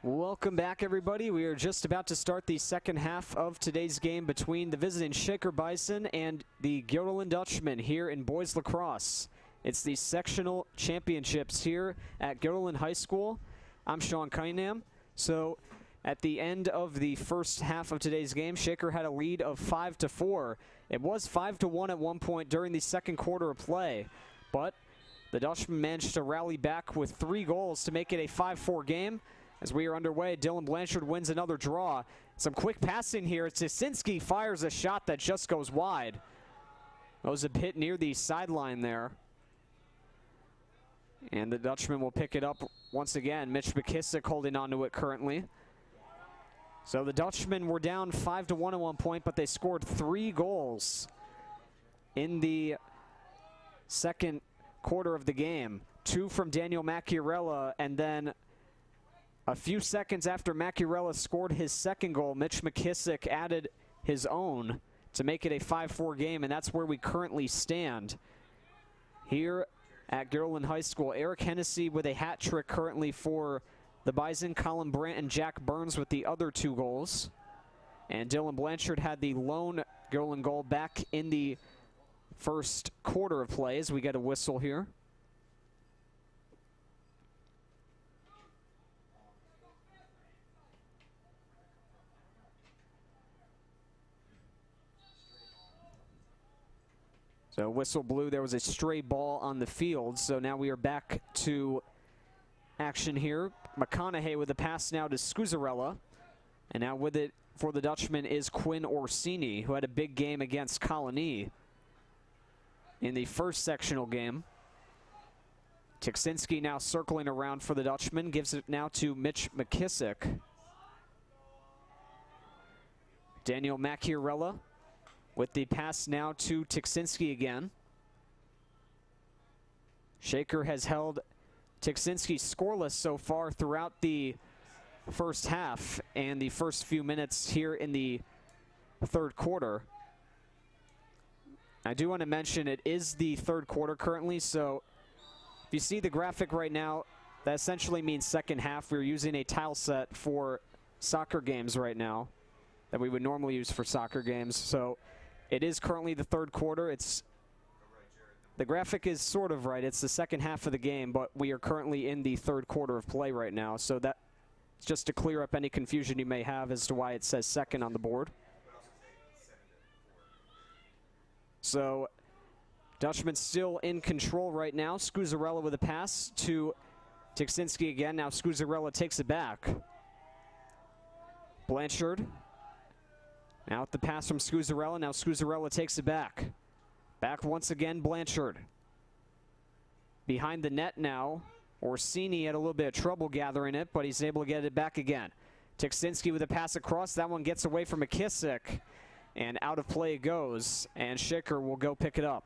Welcome back, everybody. We are just about to start the second half of today's game between the visiting Shaker Bison and the Guilderland Dutchmen here in boys lacrosse. It's the sectional championships here at Guilderland High School. I'm Sean Cunningham. So at the end of the first half of today's game, Shaker had a lead of 5-4. It was 5-1 at one point during the second quarter of play, but the Dutchmen managed to rally back with 3 goals to make it a 5-4 game. As we are underway, Dylan Blanchard wins another draw. Some quick passing here. Cisinski fires a shot that just goes wide. That was a hit near the sideline there. And the Dutchman will pick it up once again. Mitch McKissick holding onto it currently. So the Dutchmen were down 5-1 at one point, but they scored 3 goals in the second quarter of the game. 2 from Daniel Macchiarella, and then a few seconds after Macchiarella scored his second goal, Mitch McKissick added his own to make it a 5-4 game, and that's where we currently stand here at Guilderland High School. Eric Hennessy with a hat trick currently for the Bison. Colin Brandt and Jack Burns with the other 2 goals. And Dylan Blanchard had the lone Guilderland goal back in the first quarter of play as we get a whistle here. So whistle blew. There was a stray ball on the field. So now we are back to action here. McConaughey with the pass now to Scuzzarella. And now with it for the Dutchman is Quinn Orsini, who had a big game against Colony in the first sectional game. Tiksinski now circling around for the Dutchman. Gives it now to Mitch McKissick. Daniel Macchiarella with the pass now to Tiksinski again. Shaker has held Tiksinski scoreless so far throughout the first half and the first few minutes here in the third quarter. I do want to mention it is the third quarter currently, so if you see the graphic right now, that essentially means second half. We're using a tile set for soccer games right now that we would normally use for soccer games. So it is currently the third quarter. The graphic is sort of right. It's the second half of the game, but we are currently in the third quarter of play right now. So that's just to clear up any confusion you may have as to why it says second on the board. So Dutchman still in control right now. Scuzzarella with a pass to Tiksinski again. Now Scuzzarella takes it back. Blanchard. Now with the pass from Scuzzarella. Now Scuzzarella takes it back. Back once again, Blanchard. Behind the net now. Orsini had a little bit of trouble gathering it, but he's able to get it back again. Tiksinski with a pass across. That one gets away from McKissick. And out of play it goes. And Shaker will go pick it up.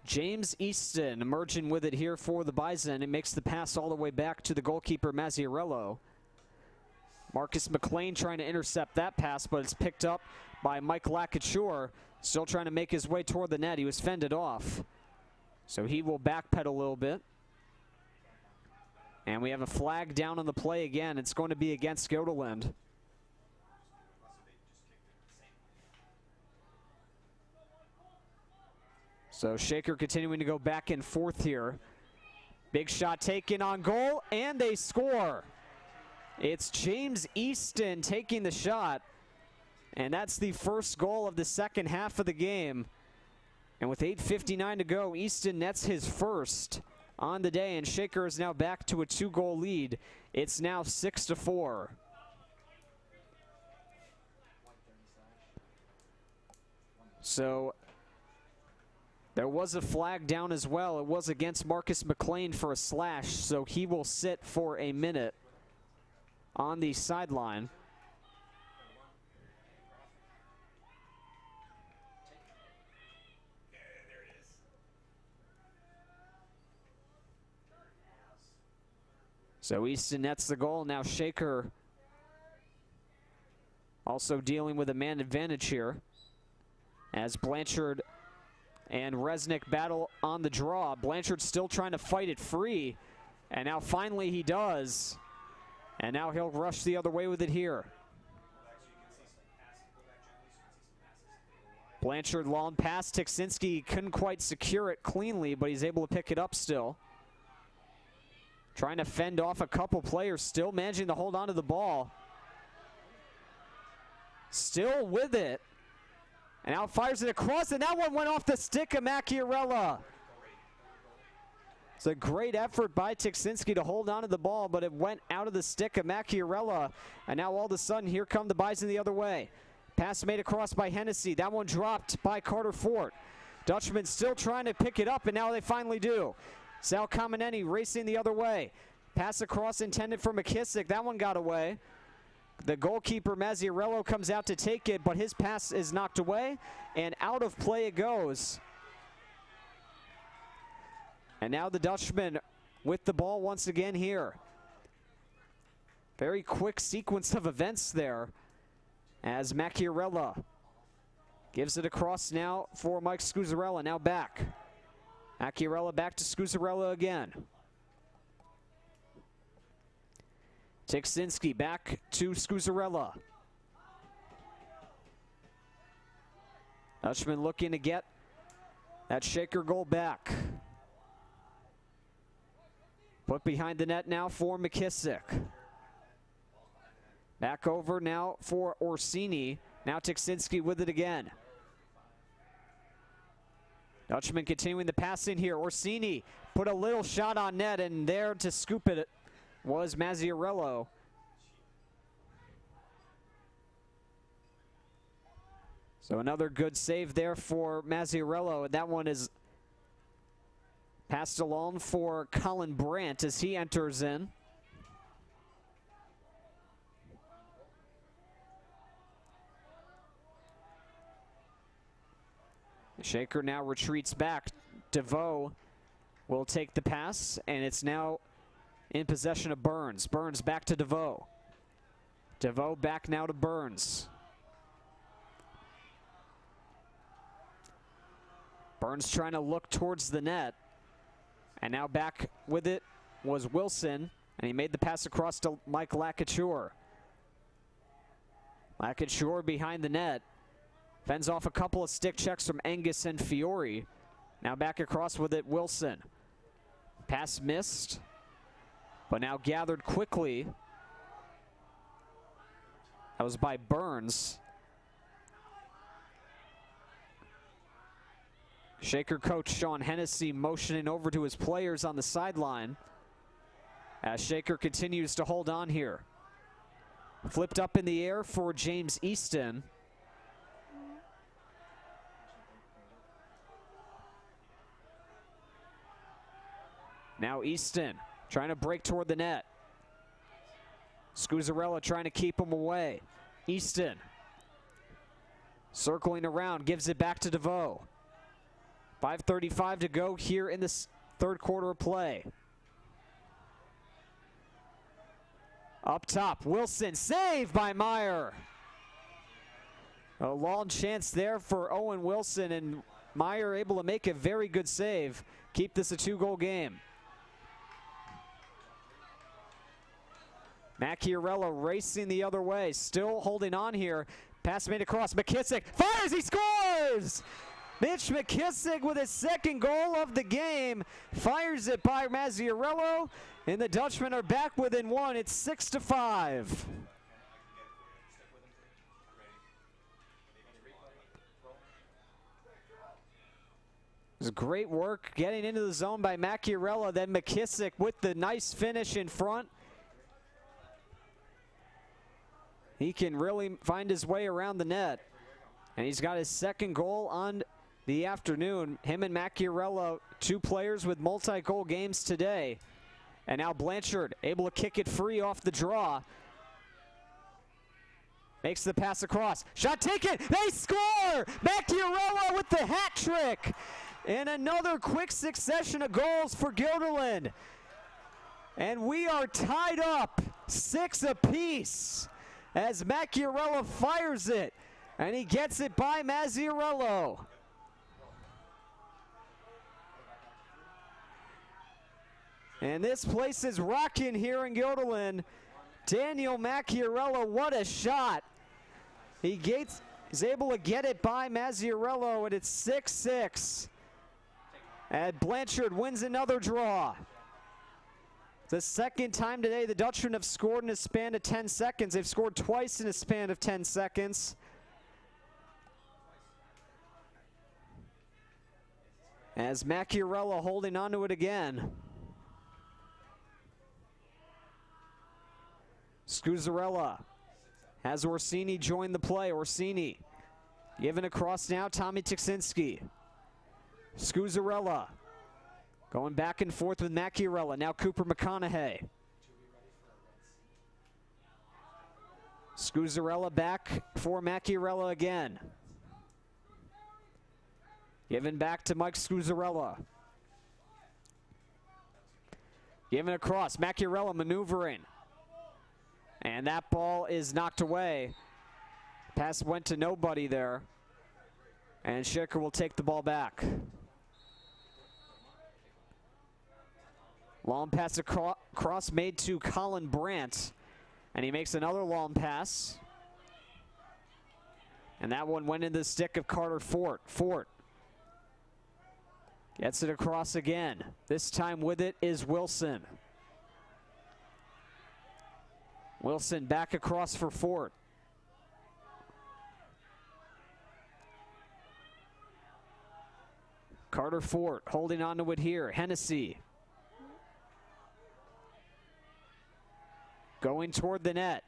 James Easton emerging with it here for the Bison. It makes the pass all the way back to the goalkeeper, Mazziarello. Marcus McLean trying to intercept that pass, but it's picked up by Mike Lacouture. Still trying to make his way toward the net. He was fended off. So he will backpedal a little bit. And we have a flag down on the play again. It's going to be against Guilderland. So Shaker continuing to go back and forth here. Big shot taken on goal, and they score. It's James Easton taking the shot, and that's the first goal of the second half of the game. And with 8:59 to go, Easton nets his first on the day, and Shaker is now back to a 2-goal lead. It's now 6-4. So There was a flag down as well. It was against Marcus McLean for a slash, so he will sit for a minute on the sideline. So Easton nets the goal. Now Shaker also dealing with a man advantage here as Blanchard and Resnick battle on the draw. Blanchard still trying to fight it free, and now finally he does. And now he'll rush the other way with it here. Blanchard long pass. Tiksinski couldn't quite secure it cleanly, but he's able to pick it up still. Trying to fend off a couple players, still managing to hold on to the ball. Still with it. And now fires it across, and that one went off the stick of Macchiarella. It's a great effort by Tiksinski to hold on to the ball, but it went out of the stick of Macchiarella. And now all of a sudden, here come the Bison the other way. Pass made across by Hennessy. That one dropped by Carter Fort. Dutchman still trying to pick it up, and now they finally do. Sal Camineni racing the other way. Pass across intended for McKissick. That one got away. The goalkeeper, Mazziarello, comes out to take it, but his pass is knocked away, and out of play it goes. And now the Dutchman with the ball once again here. Very quick sequence of events there as Macchiarella gives it across now for Mike Scuzzarella. Now back. Macchiarella back to Scuzzarella again. Tiksinski back to Scuzzarella. Dutchman looking to get that Shaker goal back. Put behind the net now for McKissick. Back over now for Orsini. Now Tiksinski with it again. Dutchman continuing the passing here. Orsini put a little shot on net, and there to scoop it was Mazziarello. So another good save there for Mazziarello, and that one is passed along for Colin Brandt as he enters in. Shaker now retreats back. DeVoe will take the pass, and it's now in possession of Burns. Burns back to DeVoe. DeVoe back now to Burns. Burns trying to look towards the net. And now back with it was Wilson, and he made the pass across to Mike Lacouture. Lacouture behind the net. Fends off a couple of stick checks from Angus and Fiore. Now back across with it, Wilson. Pass missed, but now gathered quickly. That was by Burns. Shaker coach Sean Hennessy motioning over to his players on the sideline as Shaker continues to hold on here. Flipped up in the air for James Easton. Now Easton trying to break toward the net. Scuzzarella trying to keep him away. Easton circling around, gives it back to DeVoe. 5:35 to go here in this third quarter of play. Up top, Wilson, saved by Meyer. A long chance there for Owen Wilson, and Meyer able to make a very good save. Keep this a 2-goal game. Macchiarella racing the other way, still holding on here. Pass made across, McKissick fires, he scores! Mitch McKissick with his second goal of the game. Fires it by Mazziarello, and the Dutchmen are back within one. It's 6-5. It was great work getting into the zone by Macchiarella. Then McKissick with the nice finish in front. He can really find his way around the net. And he's got his second goal on the afternoon. Him and Macchiarella, two players with multi-goal games today. And now Blanchard able to kick it free off the draw. Makes the pass across. Shot taken. They score! Macchiarella with the hat trick. And another quick succession of goals for Guilderland. And we are tied up 6 apiece as Macchiarella fires it. And he gets it by Mazziarello. And this place is rocking here in Guilderland. Daniel Macchiarella, what a shot. He's able to get it by Mazziarello, and it's 6-6. And Blanchard wins another draw. The second time today the Dutchmen have scored in a span of 10 seconds. They've scored twice in a span of 10 seconds. As Macchiarella holding on to it again. Scuzzarella has Orsini join the play. Orsini given across now, Tommy Tiksinski. Scuzzarella going back and forth with Macchiarella. Now Cooper McConaughey. Scuzzarella back for Macchiarella again. Given back to Mike Scuzzarella. Given across, Macchiarella maneuvering. And that ball is knocked away. Pass went to nobody there. And Shaker will take the ball back. Long pass across made to Colin Brandt. And he makes another long pass. And that one went into the stick of Carter Fort. Fort gets it across again. This time with it is Wilson. Wilson back across for Fort. Carter Fort holding on to it here. Hennessy going toward the net.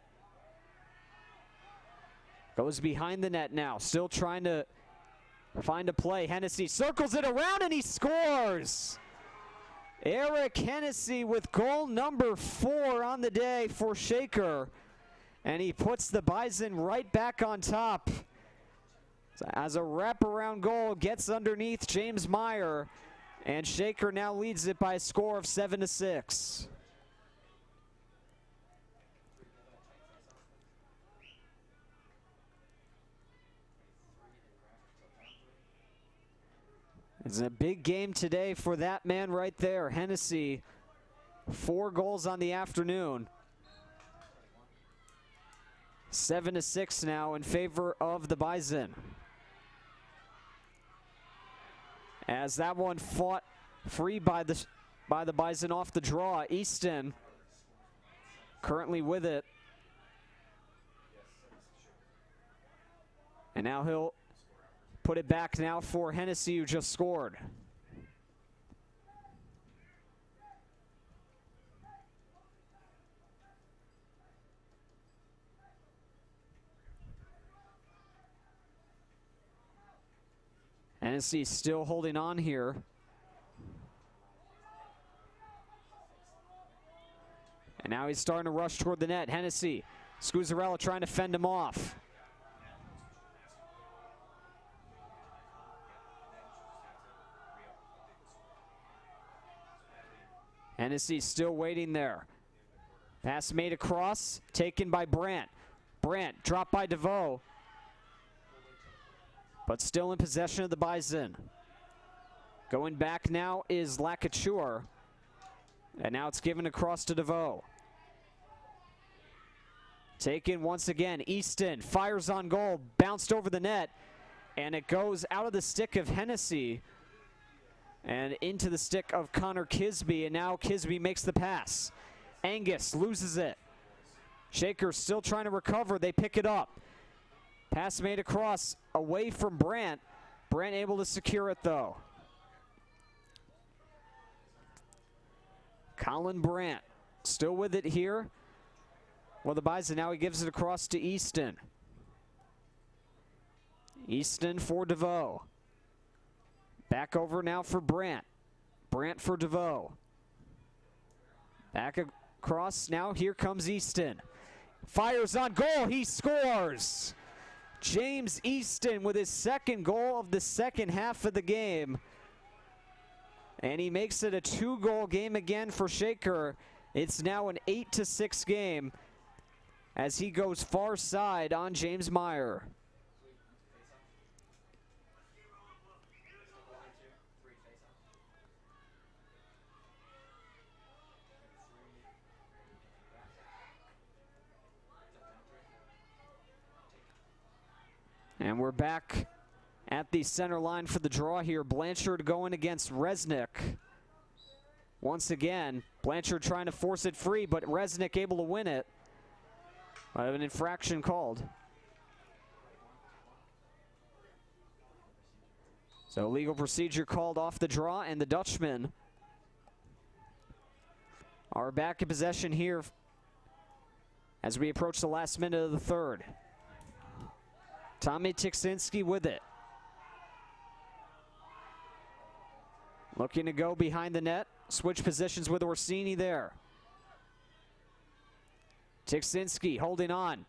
Goes behind the net now. Still trying to find a play. Hennessy circles it around and he scores! Eric Hennessy with goal number 4 on the day for Shaker. And he puts the Bison right back on top. As a wraparound goal gets underneath James Meyer. And Shaker now leads it by a score of 7-6. It's a big game today for that man right there. Hennessy, 4 goals on the afternoon. 7-6 now in favor of the Bison. As that one fought free by the Bison off the draw. Easton currently with it. And now he'll put it back now for Hennessy, who just scored. Hennessy still holding on here. And now he's starting to rush toward the net. Hennessy, Scuzzarella trying to fend him off. Hennessy still waiting there. Pass made across, taken by Brandt. Brandt dropped by DeVoe, but still in possession of the Bison. Going back now is Lacouture, and now it's given across to DeVoe. Taken once again, Easton fires on goal, bounced over the net, and it goes out of the stick of Hennessy and into the stick of Connor Kisby, and now Kisby makes the pass. Angus loses it. Shaker still trying to recover. They pick it up. Pass made across away from Brandt. Brandt able to secure it though. Colin Brandt still with it here. Well, the Bison now he gives it across to Easton. Easton for DeVoe. Back over now for Brandt. Brandt for DeVoe. Back across now. Here comes Easton. Fires on goal. He scores. James Easton with his second goal of the second half of the game. And he makes it a 2-goal game again for Shaker. It's now an 8-6 game as he goes far side on James Meyer. And we're back at the center line for the draw here. Blanchard going against Resnick. Once again, Blanchard trying to force it free, but Resnick able to win it. An infraction called. So legal procedure called off the draw, and the Dutchmen are back in possession here as we approach the last minute of the third. Tommy Tiksinski with it. Looking to go behind the net. Switch positions with Orsini there. Tiksinski holding on.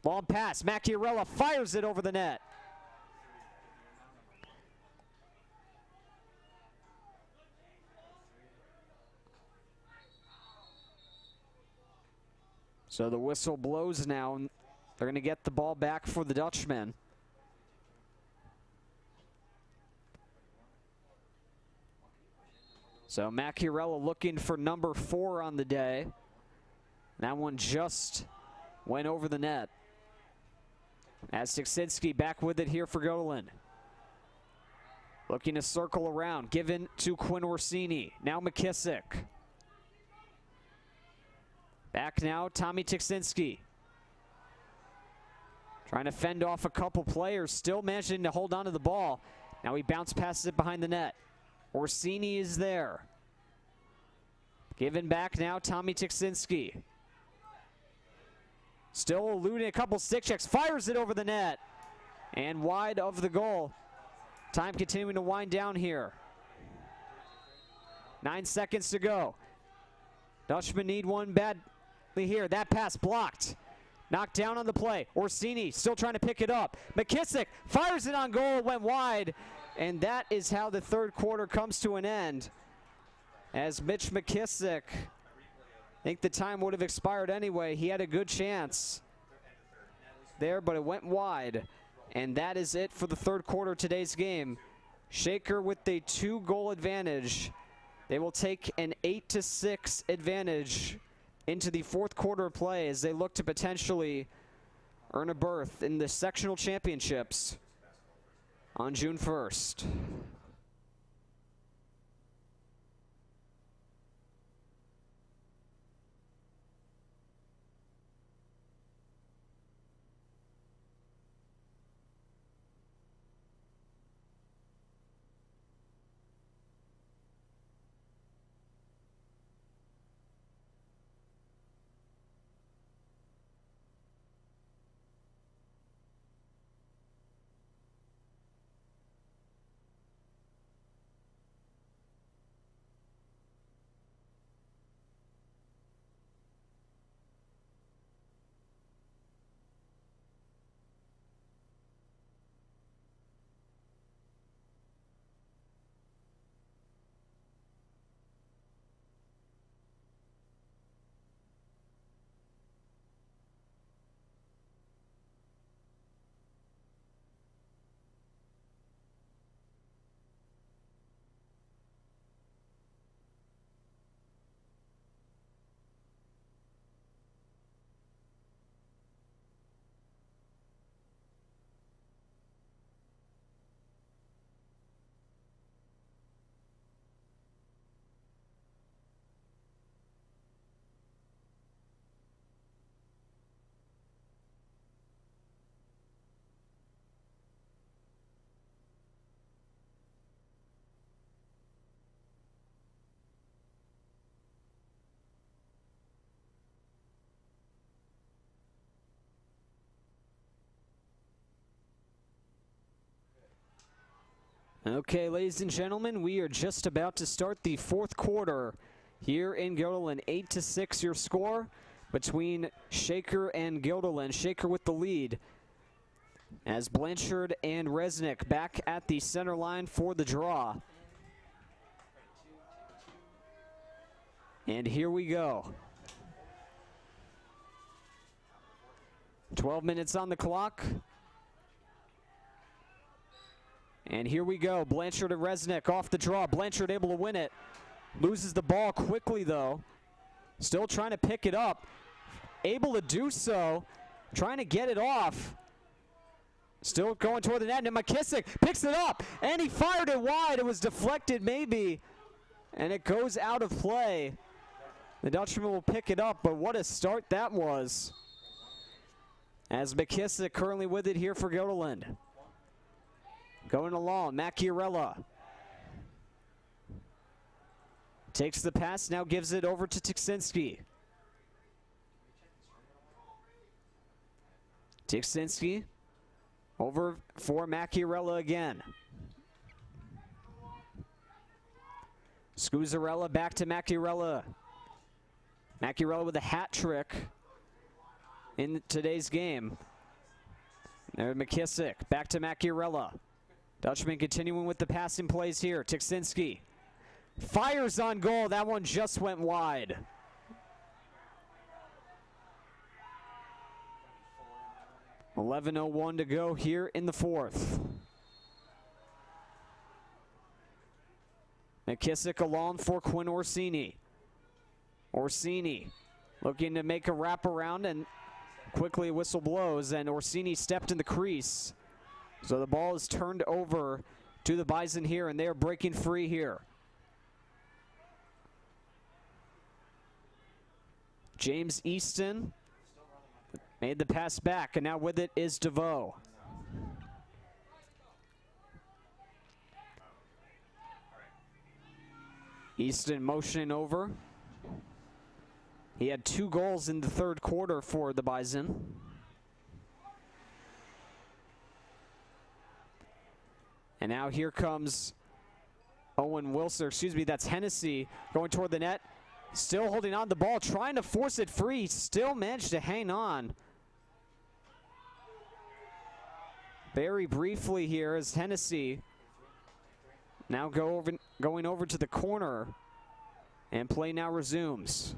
Long pass. Macchiarella fires it over the net. So the whistle blows now. They're going to get the ball back for the Dutchmen. So Macchiarella looking for number 4 on the day. That one just went over the net. As Tiksinski back with it here for Guilderland. Looking to circle around. Given to Quinn Orsini. Now McKissick. Back now, Tommy Tiksinski. Trying to fend off a couple players. Still managing to hold on to the ball. Now he bounce passes it behind the net. Orsini is there. Given back now, Tommy Tiksinski. Still eluding a couple stick checks. Fires it over the net. And wide of the goal. Time continuing to wind down here. 9 seconds to go. Dutchmen need one badly here. That pass blocked. Knocked down on the play. Orsini still trying to pick it up. McKissick fires it on goal. Went wide. And that is how the third quarter comes to an end. As Mitch McKissick, I think the time would have expired anyway. He had a good chance there, but it went wide. And that is it for the third quarter of today's game. Shaker with a 2-goal advantage. They will take an 8-6 advantage into the fourth quarter of play as they look to potentially earn a berth in the sectional championships on June 1st. Okay, ladies and gentlemen, we are just about to start the fourth quarter here in Guilderland. 8-6 your score between Shaker and Guilderland. Shaker with the lead as Blanchard and Resnick back at the center line for the draw. And here we go. 12 minutes on the clock. And here we go. Blanchard and Resnick off the draw. Blanchard able to win it. Loses the ball quickly, though. Still trying to pick it up. Able to do so. Trying to get it off. Still going toward the net. And McKissick picks it up. And he fired it wide. It was deflected, maybe. And it goes out of play. The Dutchman will pick it up. But what a start that was. As McKissick currently with it here for Guilderland. Going along, Macchiarella. Takes the pass, now gives it over to Tiksinski. Tiksinski over for Macchiarella again. Scuzzarella back to Macchiarella. Macchiarella with a hat trick in today's game. There, McKissick back to Macchiarella. Dutchman continuing with the passing plays here. Tiksinski fires on goal. That one just went wide. 11:01 to go here in the fourth. McKissick along for Quinn Orsini. Orsini looking to make a wraparound, and quickly a whistle blows, and Orsini stepped in the crease. So the ball is turned over to the Bison here, and they are breaking free here. James Easton made the pass back, and now with it is DeVoe. Easton motioning over. He had 2 goals in the third quarter for the Bison. And now here comes Owen Wilson, excuse me, that's Hennessy going toward the net. Still holding on the ball, trying to force it free. Still managed to hang on. Very briefly here as Hennessy now going over to the corner. And play now resumes.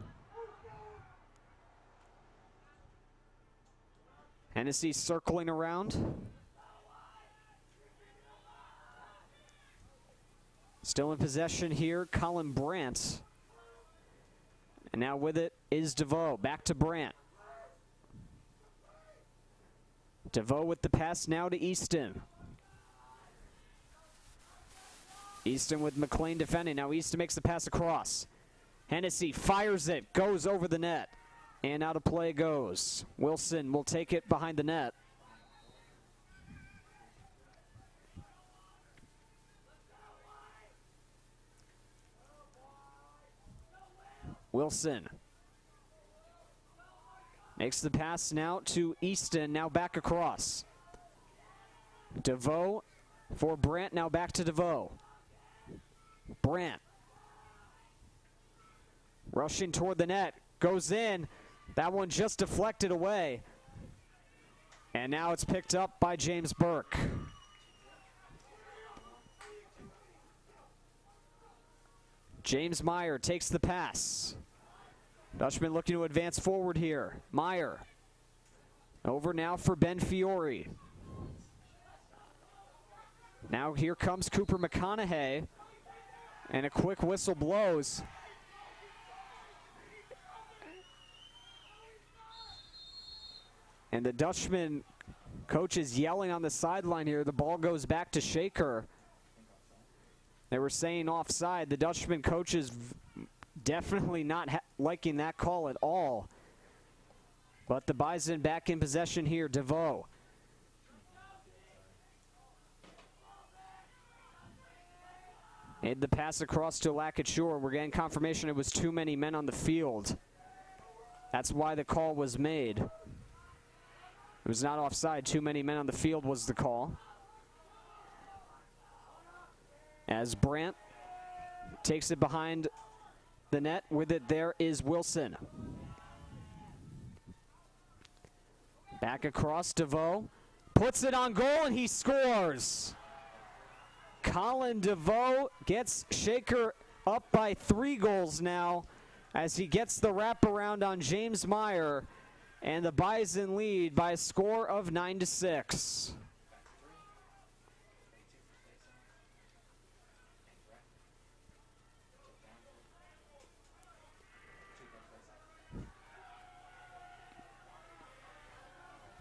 Hennessy circling around. Still in possession here, Colin Brandt. And now with it is DeVoe. Back to Brandt. DeVoe with the pass now to Easton. Easton with McLean defending. Now Easton makes the pass across. Hennessy fires it, goes over the net. And out of play goes. Wilson will take it behind the net. Wilson makes the pass now to Easton, now back across. DeVoe for Brandt, now back to DeVoe. Brandt rushing toward the net, goes in. That one just deflected away. And now it's picked up by James Burke. James Meyer takes the pass. Dutchman looking to advance forward here. Meyer. Over now for Ben Fiore. Now here comes Cooper McConaughey. And a quick whistle blows. And the Dutchman coach is yelling on the sideline here. The ball goes back to Shaker. They were saying offside. The Dutchman coach is definitely not liking that call at all. But the Bison back in possession here. DeVoe. Made the pass across to Lacrosse. We're getting confirmation it was too many men on the field. That's why the call was made. It was not offside. Too many men on the field was the call. As Brandt takes it behind the net. With it there is Wilson. Back across, DeVoe puts it on goal and he scores. Colin DeVoe gets Shaker up by 3 goals now as he gets the wraparound on James Meyer, and the Bison lead by a score of 9-6.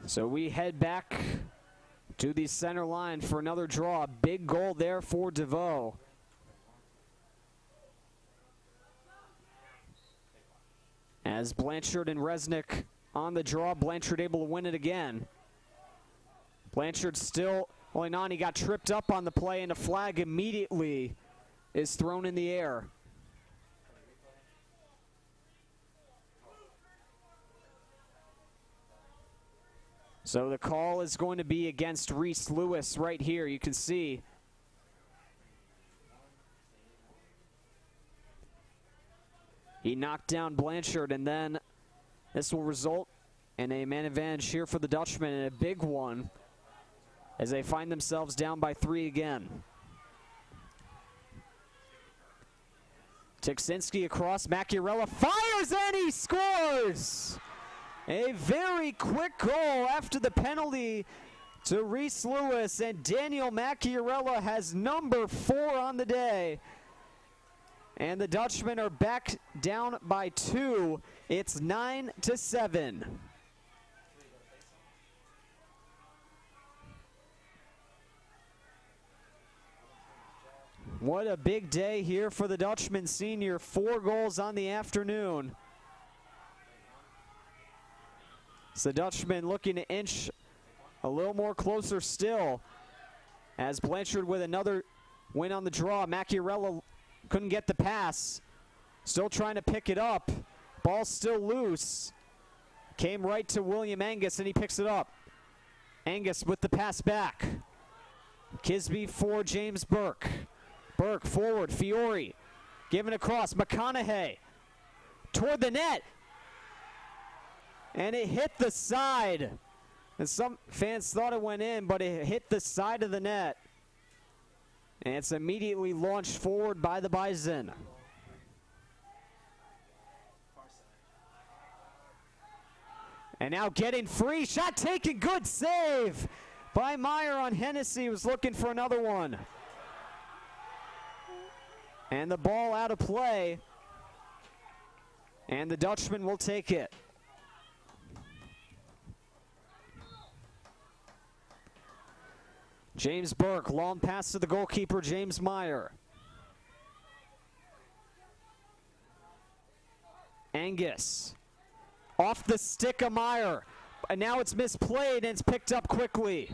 So we head back to the center line for another draw. Big goal there for DeVoe. As Blanchard and Resnick on the draw, Blanchard able to win it again. Blanchard still holding on. He got tripped up on the play, and a flag immediately is thrown in the air. So the call is going to be against Reese Lewis right here. You can see he knocked down Blanchard, and then this will result in a man advantage here for the Dutchmen, and a big one as they find themselves down by 3 again. Tiksinski across, Macchiarella fires and he scores! A very quick goal after the penalty to Reese Lewis, and Daniel Macchiarella has number 4 on the day. And the Dutchmen are back down by 2. It's 9-7. What a big day here for the Dutchman senior. 4 goals on the afternoon. So the Dutchman looking to inch a little more closer still, as Blanchard with another win on the draw. Macchiarella couldn't get the pass. Still trying to pick it up. Ball still loose. Came right to William Angus, and he picks it up. Angus with the pass back. Kisby for James Burke. Burke forward, Fiore. Given across, McConaughey. Toward the net. And it hit the side. And some fans thought it went in, but it hit the side of the net. And it's immediately launched forward by the Bison. And now getting free. Shot taken. Good save by Meyer on Hennessy. Was looking for another one. And the ball out of play. And the Dutchman will take it. James Burke, long pass to the goalkeeper, James Meyer. Angus, off the stick of Meyer. And now it's misplayed and it's picked up quickly.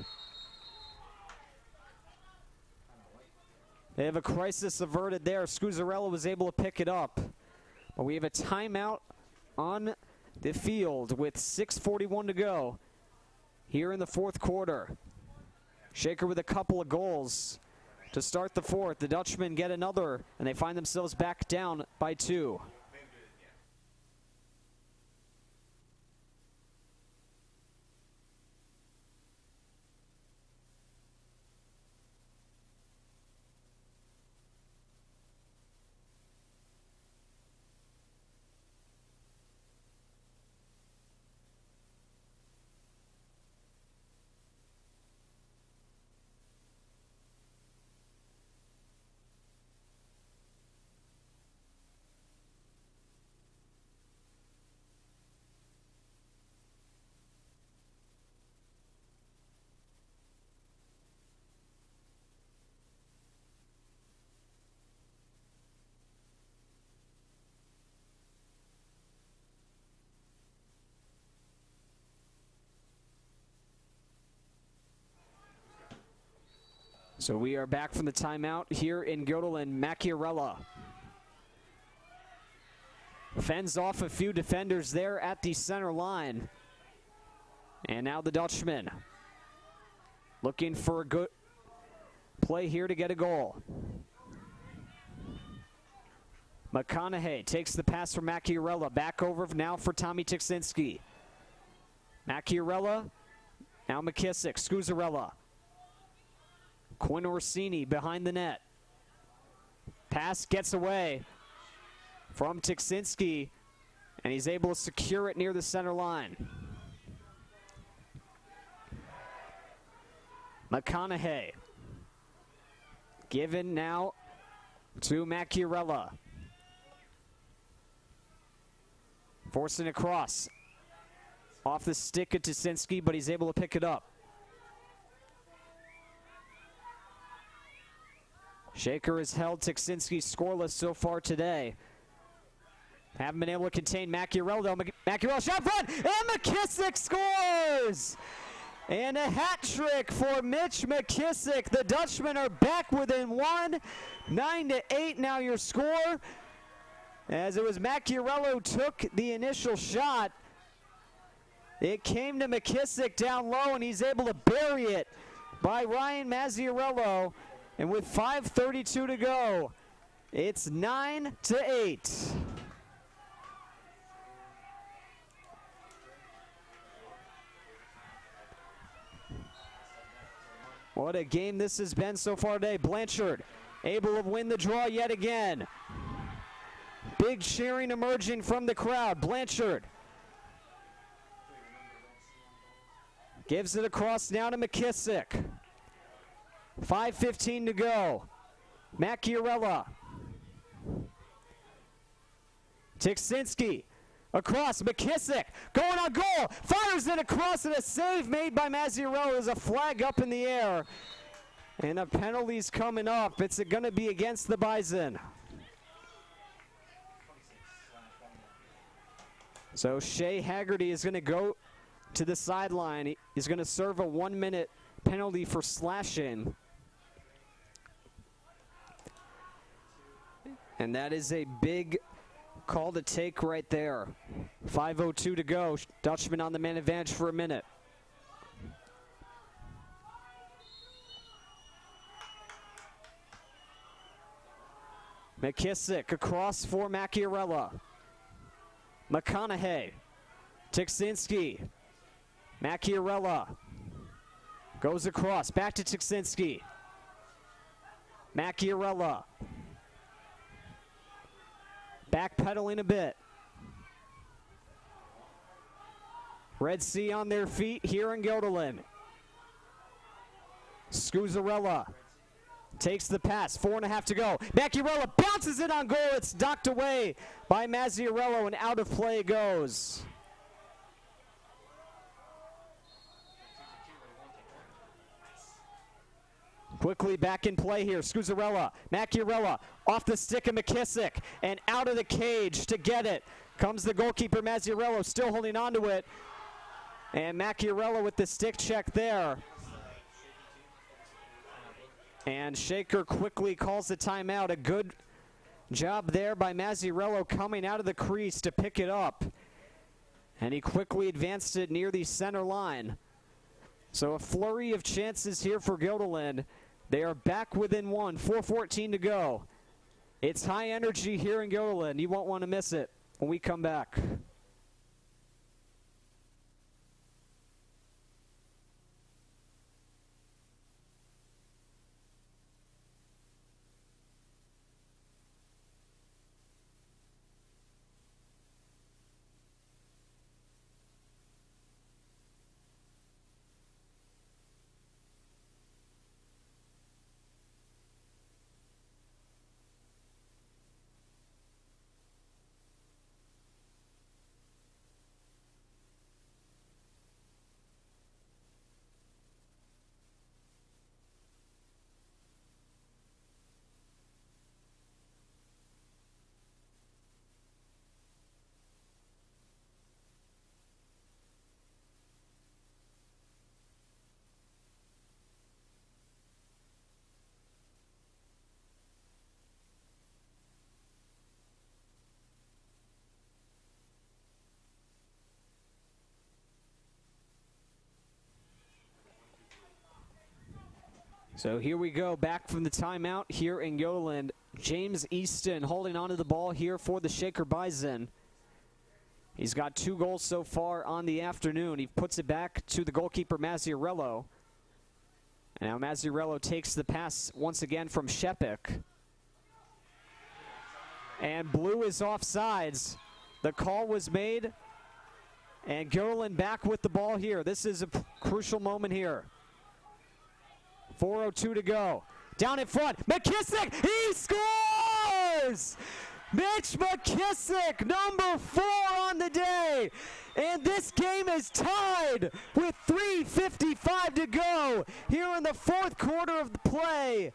They have a crisis averted there. Scuzzarella was able to pick it up. But we have a timeout on the field with 6:41 to go here in the 4th quarter. Shaker with a couple of goals to start the 4th. The Dutchmen get another, and they find themselves back down by 2. So we are back from the timeout here in Guilderland. Macchiarella fends off a few defenders there at the center line. And now the Dutchman looking for a good play here to get a goal. McConaughey takes the pass from Macchiarella. Back over now for Tommy Tiksinski. Macchiarella, now McKissick, Scuzzarella. Quinn Orsini behind the net. Pass gets away from Tiksinski, and he's able to secure it near the center line. McConaughey given now to Macchiarella. Forcing across. Off the stick of Tiksinski, but he's able to pick it up. Shaker has held Tiksinski scoreless so far today. Haven't been able to contain Macchiarella though. Macchiarella shot front, and McKissick scores! And a hat trick for Mitch McKissick. The Dutchmen are back within one. 9-8 now your score. As it was Macchiarella who took the initial shot. It came to McKissick down low, and he's able to bury it by Ryan Mazziarello. And with 5:32 to go, it's 9-8. What a game this has been so far today. Blanchard able to win the draw yet again. Big cheering emerging from the crowd. Blanchard gives it across now to McKissick. 5:15 to go. Macchiarella. Tiksinski across. McKissick going on goal. Fires it across, and a save made by Mazziarello. There's a flag up in the air. And a penalty's coming up. It's going to be against the Bison. So Shea Haggerty is going to go to the sideline. He's going to serve a 1-minute penalty for slashing. And that is a big call to take right there. 5:02 to go. Dutchman on the man advantage for a minute. McKissick across for Macchiarella. McConaughey. Tiksinski. Macchiarella. Goes across. Back to Tiksinski. Macchiarella. Backpedaling a bit. Red Sea on their feet here in Guilderland. Scuzzarella takes the pass. 4.5 to go. Macchiarella bounces it on goal. It's knocked away by Mazziarello, and out of play goes. Quickly back in play here. Scuzzarella. Macchiarella off the stick of McKissick and out of the cage to get it. Comes the goalkeeper Mazziarello, still holding on to it. And Macchiarella with the stick check there. And Shaker quickly calls the timeout. A good job there by Mazziarello coming out of the crease to pick it up. And he quickly advanced it near the center line. So a flurry of chances here for Guilderland. They are back within one. 4:14 to go. It's high energy here in Guilderland. You won't want to miss it when we come back. So here we go, back from the timeout here in Guilderland. James Easton holding onto the ball here for the Shaker Bison. He's got 2 goals so far on the afternoon. He puts it back to the goalkeeper, Mazziarello. And now Mazziarello takes the pass once again from Shepik. And blue is offsides. The call was made. And Guilderland back with the ball here. This is a crucial moment here. 4:02 to go. Down in front, McKissick, he scores! Mitch McKissick, number 4 on the day. And this game is tied with 3:55 to go here in the 4th quarter of the play.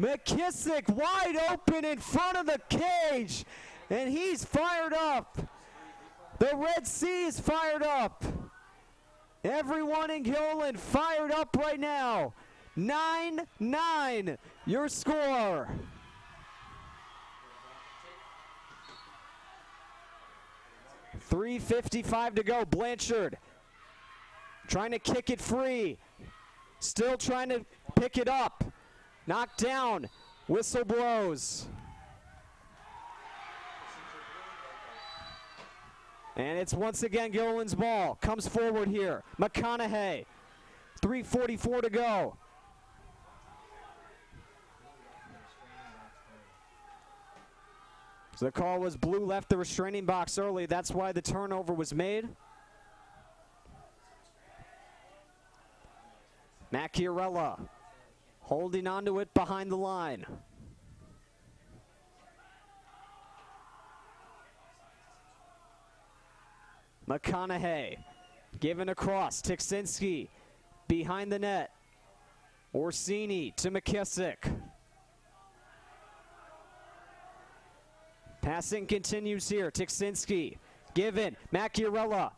McKissick wide open in front of the cage, and he's fired up. The Red Sea is fired up. Everyone in Guilderland fired up right now. 9-9, your score. .355 to go. Blanchard trying to kick it free. Still trying to pick it up. Knocked down. Whistle blows. And it's once again Guilderland's ball. Comes forward here. McConaughey. 3:44 to go. So the call was blue left the restraining box early. That's why the turnover was made. Macchiarella holding onto it behind the line. McConaughey given across. Tiksinski behind the net. Orsini to McKissick. Passing continues here. Tiksinski given. Macchiarella.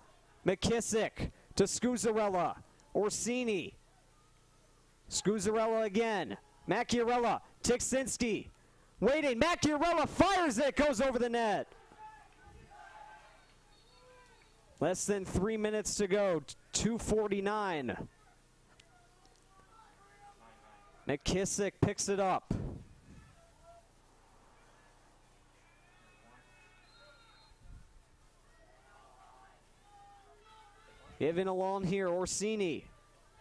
McKissick to Scuzzarella. Orsini. Scuzzarella again. Macchiarella. Tiksinski. Waiting. Macchiarella fires it. Goes over the net. Less than 3 minutes to go. 2:49. McKissick picks it up. Given along here, Orsini.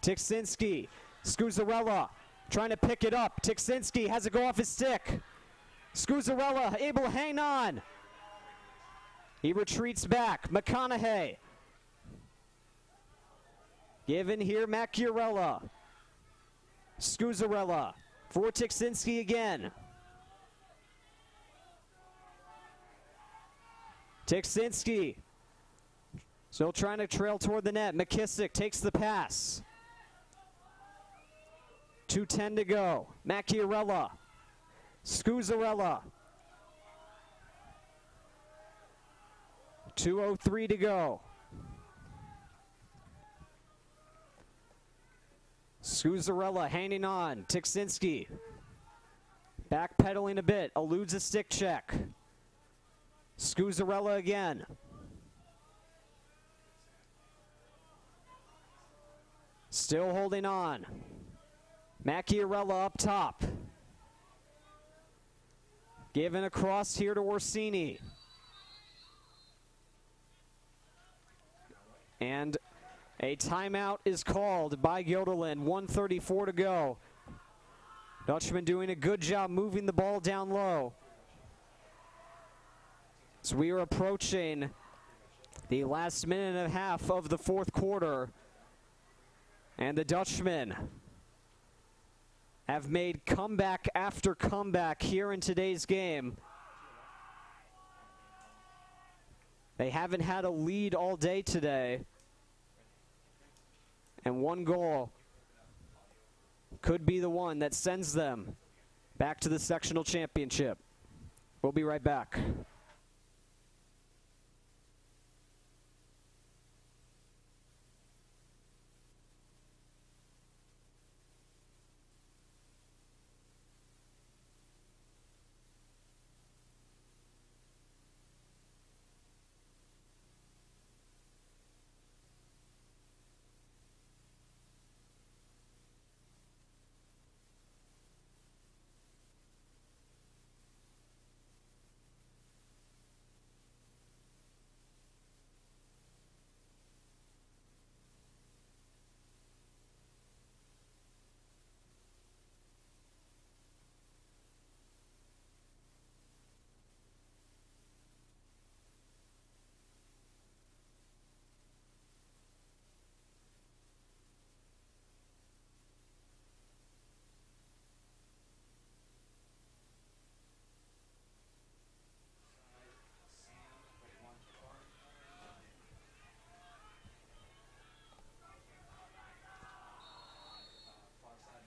Tiksinski. Scuzzarella trying to pick it up. Tiksinski has it go off his stick. Scuzzarella able to hang on. He retreats back. McConaughey. Given here, Macchiarella. Scuzzarella for Tiksinski again. Tiksinski still trying to trail toward the net. McKissick takes the pass. 2:10 to go. Macchiarella. Scuzzarella. 2:03 to go. Scuzzarella hanging on. Tiksinski backpedaling a bit. Eludes a stick check. Scuzzarella again. Still holding on. Macchiarella up top. Given across here to Orsini. And a timeout is called by Guilderland. 1:34 to go. Dutchman doing a good job moving the ball down low. So we are approaching the last minute and a half of the 4th quarter. And the Dutchmen have made comeback after comeback here in today's game. They haven't had a lead all day today. And one goal could be the one that sends them back to the sectional championship. We'll be right back.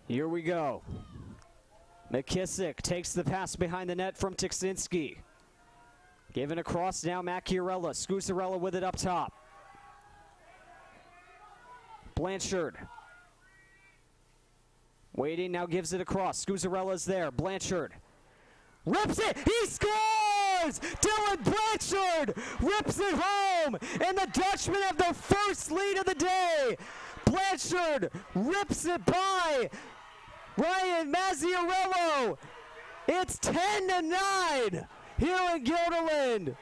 Here we go. McKissick takes the pass behind the net from Tiksinski. Given across now, Macchiarella. Scuzzarella with it up top. Blanchard. Waiting, now gives it across. Scuzzarella's there. Blanchard. Rips it! He scores! Dylan Blanchard rips it home! And the Dutchmen have the first lead of the day! Blanchard rips it by Ryan Mazziarello! It's 10-9 here in Guilderland!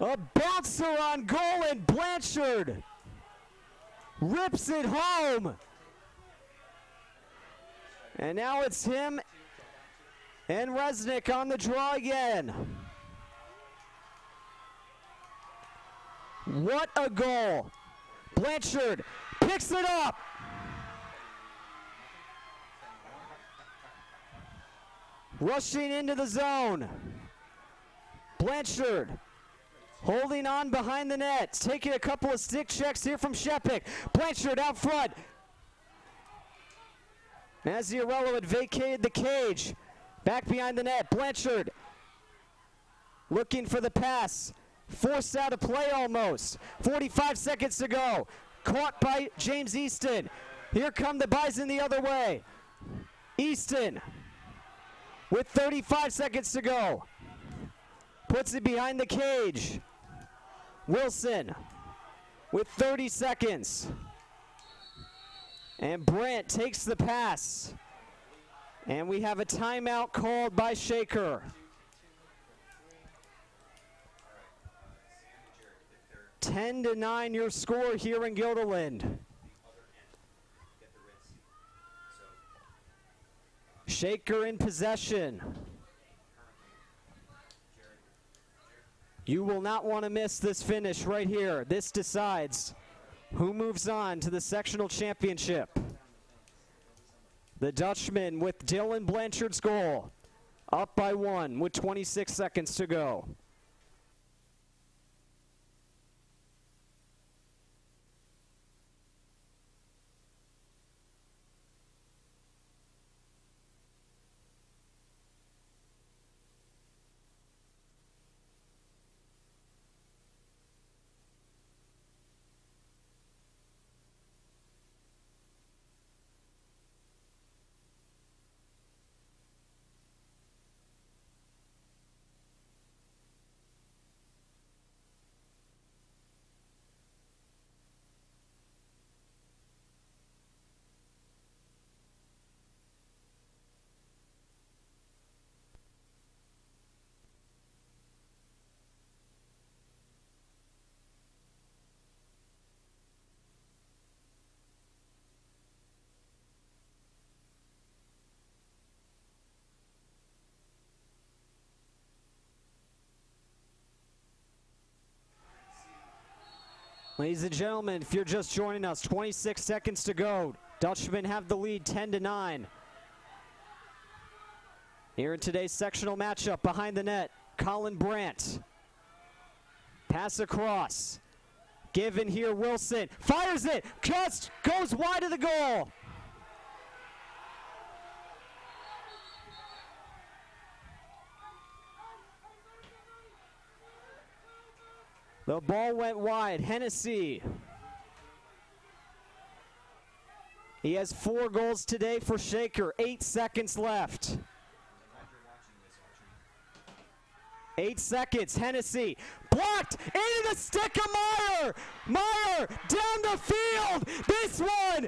A bouncer on goal, and Blanchard rips it home. And now it's him and Resnick on the draw again. What a goal. Blanchard picks it up. Rushing into the zone. Blanchard holding on behind the net, taking a couple of stick checks here from Shepik. Blanchard out front. Mazziarello had vacated the cage. Back behind the net, Blanchard looking for the pass. Forced out of play almost. 45 seconds to go. Caught by James Easton. Here come the Bison the other way. Easton with 35 seconds to go. Puts it behind the cage. Wilson with 30 seconds. And Brandt takes the pass. And we have a timeout called by Shaker. 10-9 your score here in Guilderland. Shaker in possession. You will not want to miss this finish right here. This decides who moves on to the sectional championship. The Dutchman with Dylan Blanchard's goal. Up by 1 with 26 seconds to go. Ladies and gentlemen, if you're just joining us, 26 seconds to go. Dutchmen have the lead 10-9. Here in today's sectional matchup, behind the net, Colin Brandt. Pass across. Given here, Wilson. Fires it. Just goes wide of the goal. The ball went wide. Hennessy. He has 4 goals today for Shaker. 8 seconds left. 8 seconds. Hennessy blocked into the stick of Meyer. Meyer down the field. This one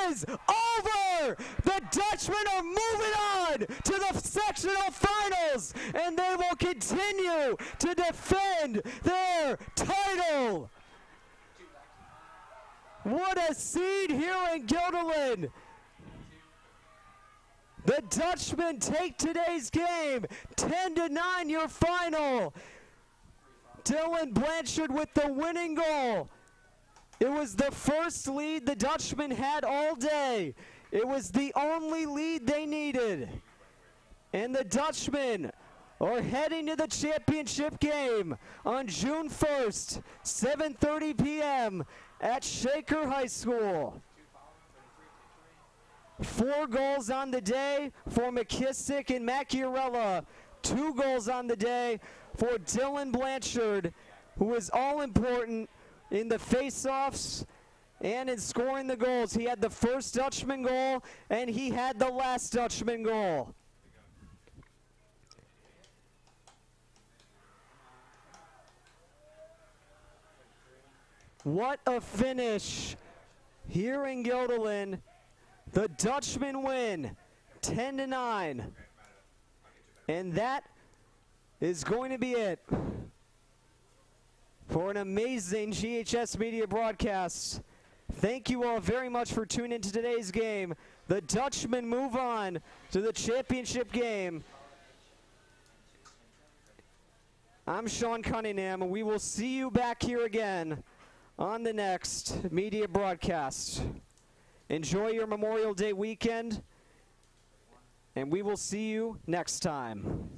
is over. The Dutchmen are moving on to the sectional finals, and they will continue to defend their title. What a scene here in Guilderland. The Dutchmen take today's game 10-9 your final. Dylan Blanchard with the winning goal. It was the first lead the Dutchmen had all day. It was the only lead they needed. And the Dutchmen are heading to the championship game on June 1st, 7:30 p.m. at Shaker High School. 4 goals on the day for McKissick and Macchiarella. 2 goals on the day for Dylan Blanchard, who was all important in the face-offs and in scoring the goals. He had the first Dutchman goal, and he had the last Dutchman goal. What a finish here in Guilderland. The Dutchmen win 10-9. And that is going to be it for an amazing GHS Media broadcast. Thank you all very much for tuning into today's game. The Dutchmen move on to the championship game. I'm Sean Cunningham, and we will see you back here again on the next media broadcast. Enjoy your Memorial Day weekend, and we will see you next time.